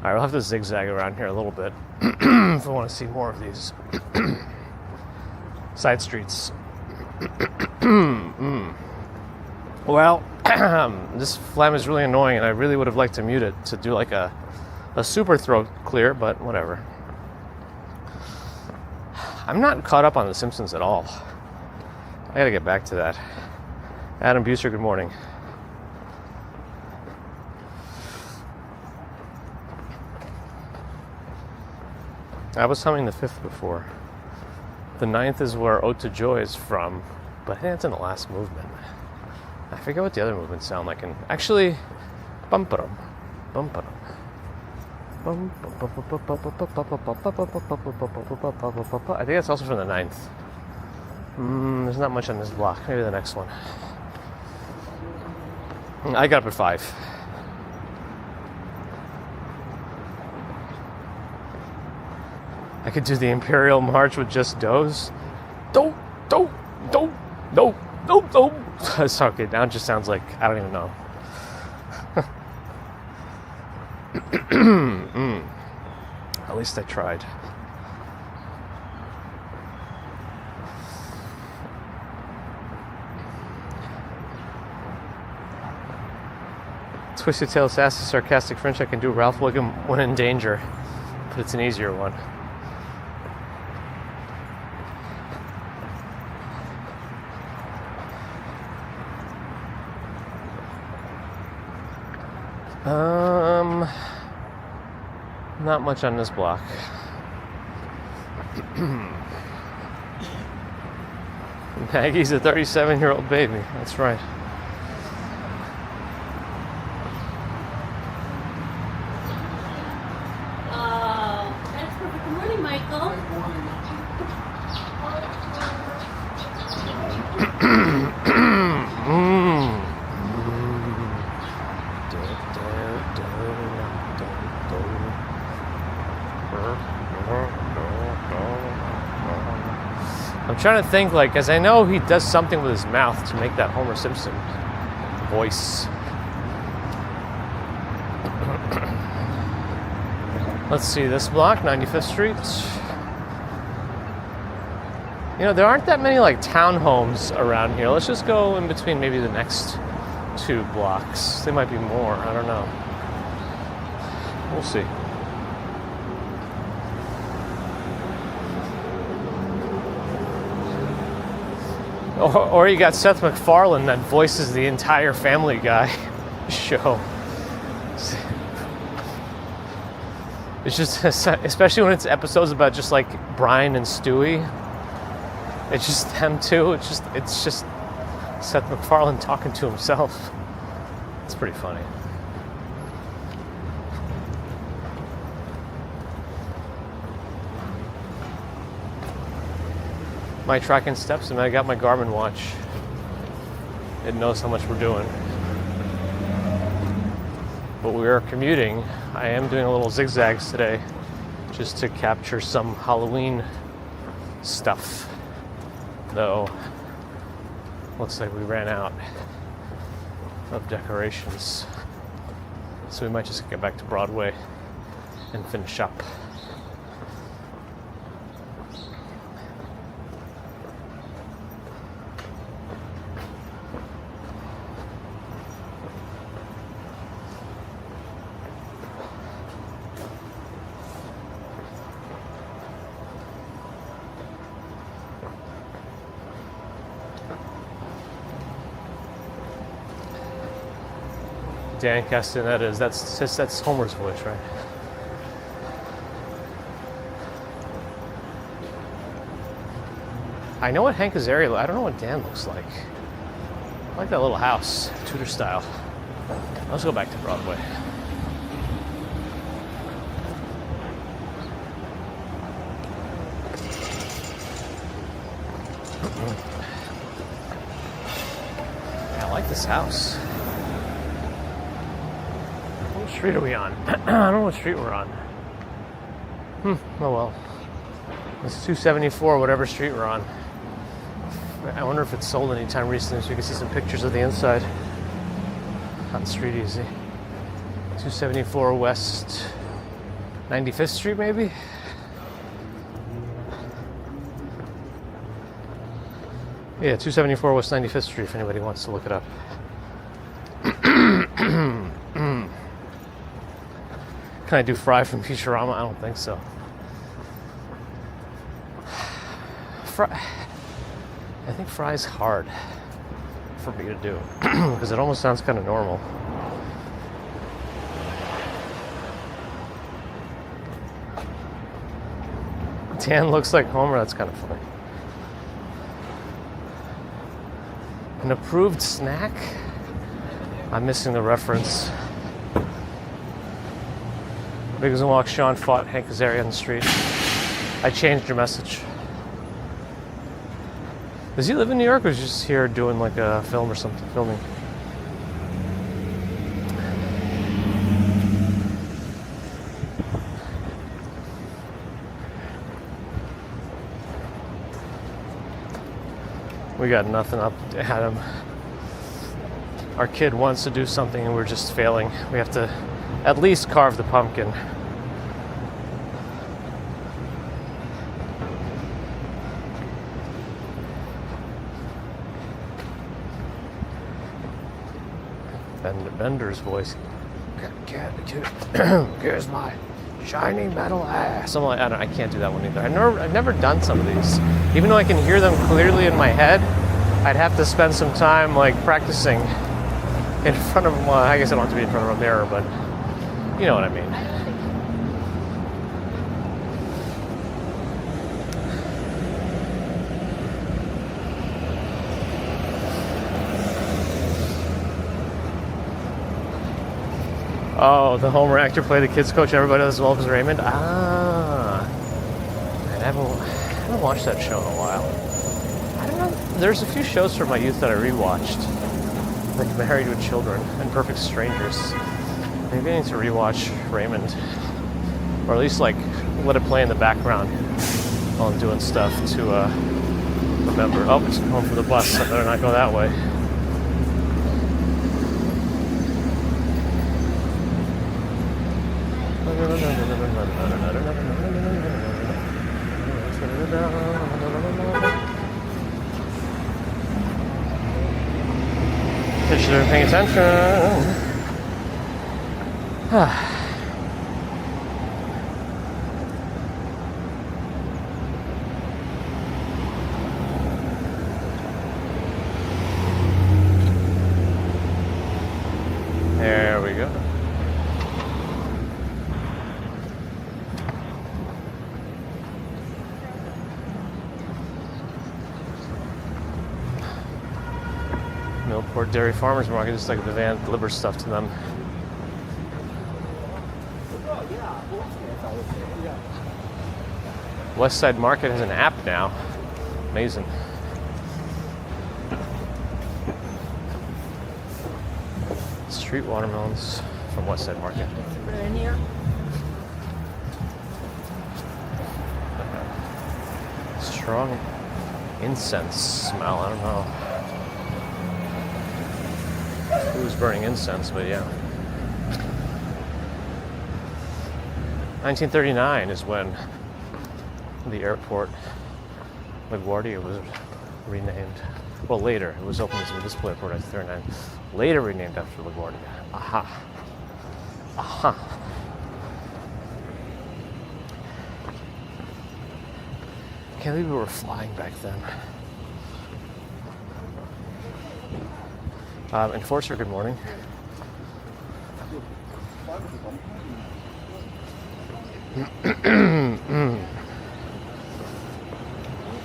[SPEAKER 1] right, we'll have to zigzag around here a little bit if I want to see more of these side streets. Well, this phlegm is really annoying, and I really would have liked to mute it to do like a super throat clear, but whatever. I'm not caught up on The Simpsons at all. I gotta get back to that. Adam Buser, good morning. I was humming the 5th before. The 9th is where Ode to Joy is from, but I think it's in the last movement. I forget what the other movements sound like. And actually, bum-ba-dum, bum-ba-dum. I think that's also from the 9th. There's not much on this block. Maybe the next one. I got up at 5. I could do the Imperial March with just doze. Don't. That's okay. Now it just sounds like I don't even know. At least I tried. Twisted Tail Sassy Sarcastic French. I can do Ralph Wiggum when in danger, but it's an easier one. Not much on this block. Maggie's a 37-year-old baby. That's right.
[SPEAKER 2] That's perfect. Good morning, Michael.
[SPEAKER 1] I'm trying to think, as I know he does something with his mouth to make that Homer Simpson voice. Let's see, this block, 95th Street. You know, there aren't that many like townhomes around here. Let's just go in between maybe the next 2 blocks. There might be more, I don't know. We'll see. Or you got Seth MacFarlane that voices the entire Family Guy show. It's just, especially when it's episodes about just like Brian and Stewie. It's just them two. It's just Seth MacFarlane talking to himself. It's pretty funny. My tracking steps, and I got my Garmin watch. It knows how much we're doing. But we are commuting. I am doing a little zigzags today just to capture some Halloween stuff. Though, looks like we ran out of decorations. So we might just get back to Broadway and finish up. Dan Castaneda, that's Homer's voice, right? I know what Hank Azaria, I don't know what Dan looks like. I like that little house, Tudor style. Let's go back to Broadway. Yeah, I like this house. What street are we on? I don't know what street we're on. Oh well. It's 274, whatever street we're on. I wonder if it's sold anytime recently so you can see some pictures of the inside. On Street Easy. 274 West 95th Street, maybe? Yeah, 274 West 95th Street, if anybody wants to look it up. Can I do Fry from Futurama? I don't think so. I think Fry's hard for me to do because it almost sounds kind of normal. Dan looks like Homer. That's kind of funny. An approved snack? I'm missing the reference. Biggs and Walk, Sean fought Hank Azaria on the street. I changed your message. Does he live in New York or is he just here doing like a film or something? Filming. We got nothing up at him. Our kid wants to do something and we're just failing. We have to at least carve the pumpkin. Bender's voice. Here's my shiny metal ass. I can't do that one either. I've never done some of these. Even though I can hear them clearly in my head, I'd have to spend some time like practicing in front of, well, I guess I don't have to be in front of a mirror, but you know what I mean. Oh, the Homer actor played the kids coach. Everybody does as well as Raymond. I haven't watched that show in a while. I don't know. There's a few shows from my youth that I rewatched, like Married with Children and Perfect Strangers. Maybe I need to rewatch Raymond, or at least like let it play in the background while I'm doing stuff to remember. Oh, it's going for the bus. I better not go that way. You should have been paying attention. There we go. Millport Dairy Farmers Market, just like the van delivers stuff to them. West Side Market has an app now. Amazing. Street watermelons from West Side Market.
[SPEAKER 2] Put it in here.
[SPEAKER 1] Strong incense smell. I don't know who's burning incense, but yeah. 1939 is when the airport LaGuardia was renamed. Well, later. It was opened as a municipal airport in 1939. Later renamed after LaGuardia. Aha. Aha. Can't believe we were flying back then. Enforcer, good morning.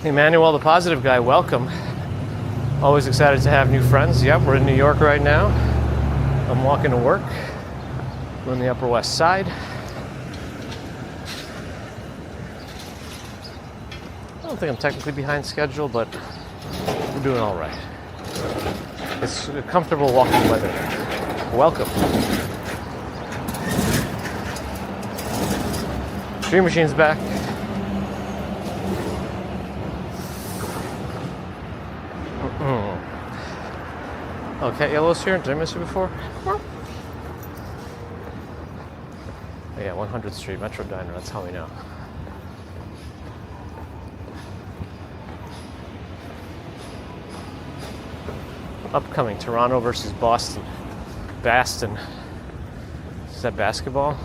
[SPEAKER 1] Emmanuel, the positive guy, welcome. Always excited to have new friends. Yep, we're in New York right now. I'm walking to work. I'm on the Upper West Side. I don't think I'm technically behind schedule, but we're doing all right. It's comfortable walking weather. Welcome. Dream Machine's back. Oh, Cat Yellow's here. Did I miss you before? Oh, yeah, 100th Street, Metro Diner. That's how we know. Upcoming Toronto versus Boston. Boston. Is that basketball?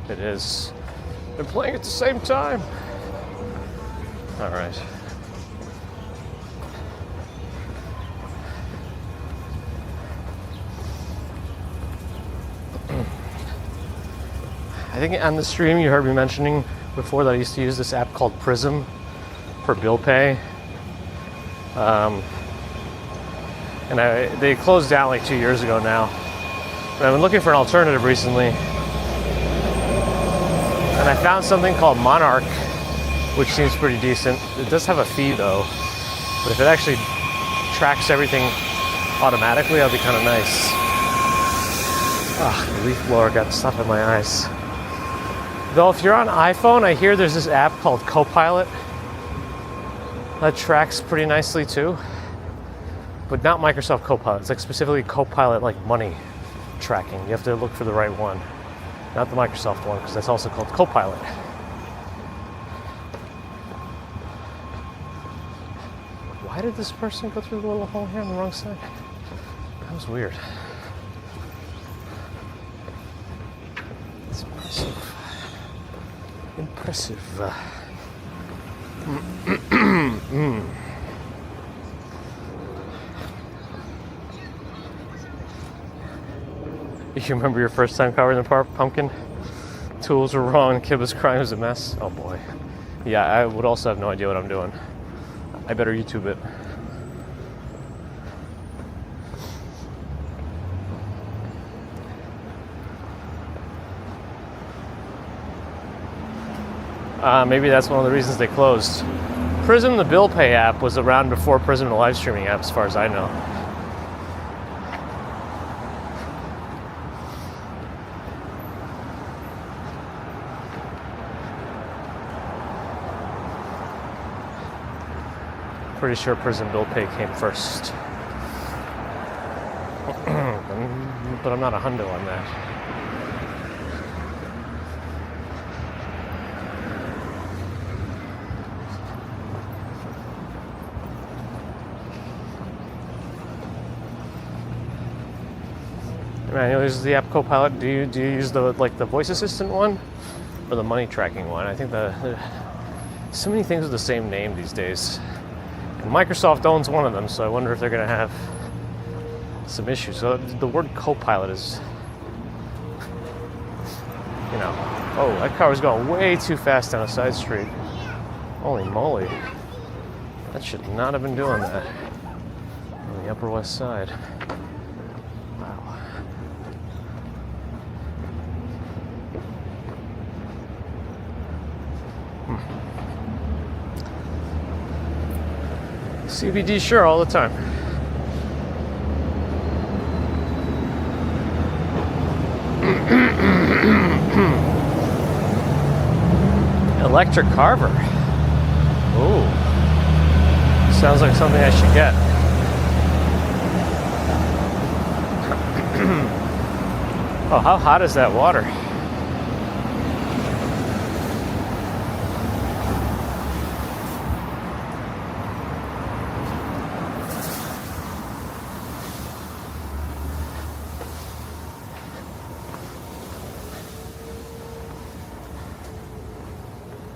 [SPEAKER 1] It is. They're playing at the same time. All right. I think on the stream you heard me mentioning before that I used to use this app called Prism for bill pay. They closed down like 2 years ago now. But I've been looking for an alternative recently. And I found something called Monarch, which seems pretty decent. It does have a fee though. But if it actually tracks everything automatically, that'll be kind of nice. Ah, the leaf blower got stuff in my eyes. Though if you're on iPhone, I hear there's this app called Copilot that tracks pretty nicely too. But not Microsoft Copilot. It's like specifically Copilot like money tracking. You have to look for the right one. Not the Microsoft one, because that's also called Copilot. Why did this person go through the little hole here on the wrong side? That was weird. It's impressive. Impressive. You remember your first time covering the pumpkin? Tools were wrong, kid was crying, it was a mess. Oh boy. Yeah, I would also have no idea what I'm doing. I better YouTube it. Maybe that's one of the reasons they closed. Prism, the bill pay app, was around before Prism, the live streaming app, as far as I know. Pretty sure Prism bill pay came first. but I'm not a hundo on that. Manuel, this is the app Copilot. Do you use the voice assistant one or the money tracking one? I think so many things with the same name these days. And Microsoft owns one of them, so I wonder if they're going to have some issues. So the word Copilot is, oh, that car was going way too fast down a side street. Holy moly. That should not have been doing that on the Upper West Side. Wow. CBD, sure, all the time. Electric carver. Ooh. Sounds like something I should get. Oh, how hot is that water?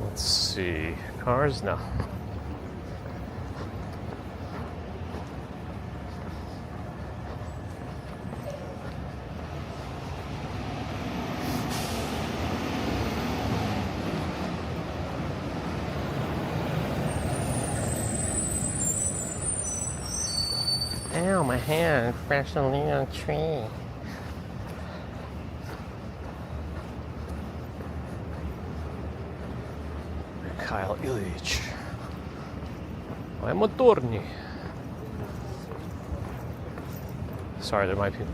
[SPEAKER 1] Let's see. Cars? No. Ow, my hand crashed on a tree. Kyle Ilyich. I'm a motorny. Sorry, they're my people.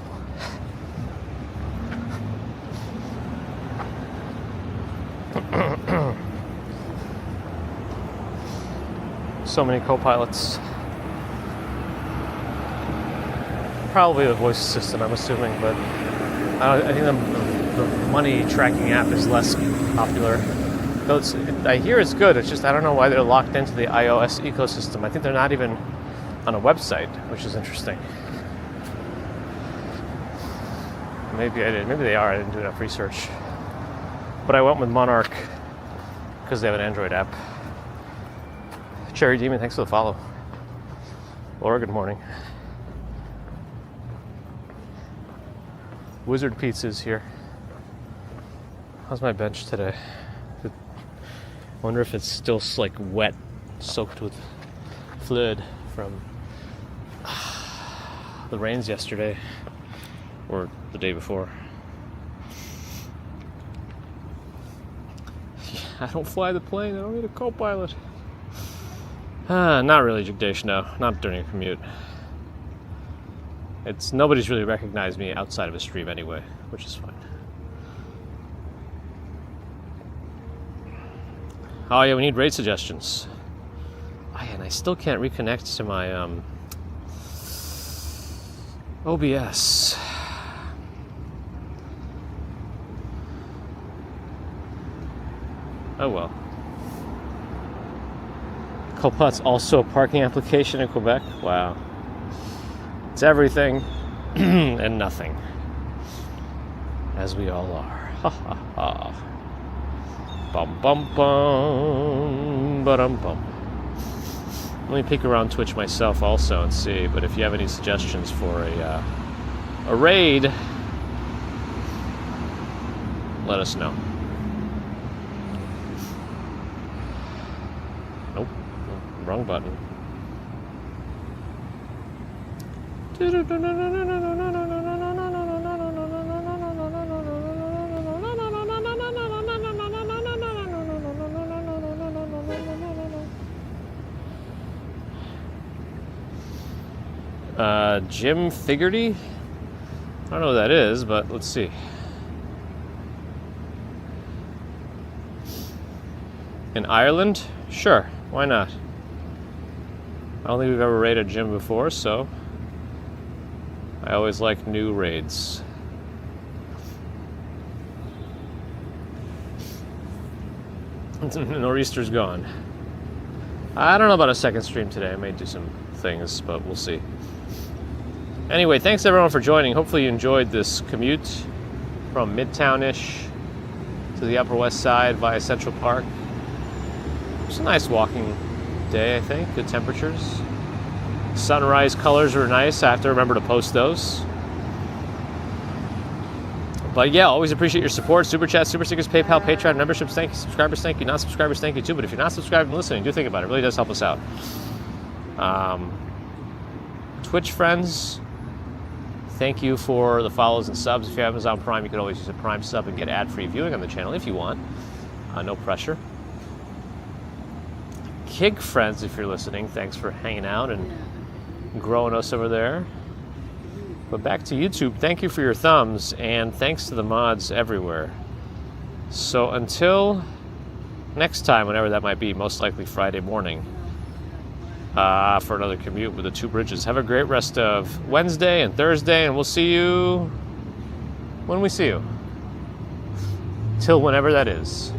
[SPEAKER 1] So many co-pilots. Probably a voice assistant, I'm assuming, but I think the money tracking app is less popular. Though I hear it's good, it's just I don't know why they're locked into the iOS ecosystem. I think they're not even on a website, which is interesting. Maybe I did. Maybe they are. I didn't do enough research. But I went with Monarch because they have an Android app. Cherry Demon, thanks for the follow. Laura, good morning. Wizard Pizza's here. How's my bench today? I wonder if it's still like wet, soaked with fluid from the rains yesterday or the day before. I don't fly the plane. I don't need a co-pilot. Not really, Jagdesh, no. Not during a commute. Nobody's really recognized me outside of a stream anyway, which is fine. Oh yeah, we need raid suggestions. Oh yeah, and I still can't reconnect to my OBS. Oh well. Copilot's also a parking application in Quebec? Wow. It's everything and nothing. As we all are. Ha ha ha. Bum bum bum. Ba-dum bum. Let me peek around Twitch myself also and see, but if you have any suggestions for a raid, let us know. Nope. Wrong button. Jim Figerty? I don't know who that is, but let's see. In Ireland? Sure, why not? I don't think we've ever raided Jim before, so I always like new raids. Nor'easter's gone. I don't know about a second stream today. I may do some things, but we'll see. Anyway, thanks everyone for joining. Hopefully you enjoyed this commute from Midtown-ish to the Upper West Side via Central Park. It's a nice walking day, I think. Good temperatures. Sunrise colors were nice. I have to remember to post those. But yeah, always appreciate your support. Super Chat, Super Stickers, PayPal, Patreon, memberships, thank you. Subscribers, thank you. Non-subscribers, thank you too. But if you're not subscribed and listening, do think about it. It really does help us out. Twitch friends, thank you for the follows and subs. If you have Amazon Prime, you can always use a Prime sub and get ad-free viewing on the channel if you want. No pressure. Kig friends, if you're listening, thanks for hanging out and growing us over there. But back to YouTube, thank you for your thumbs, and thanks to the mods everywhere. So until next time, whenever that might be, most likely Friday morning, for another commute with the two bridges. Have a great rest of Wednesday and Thursday, and we'll see you when we see you. Till whenever that is.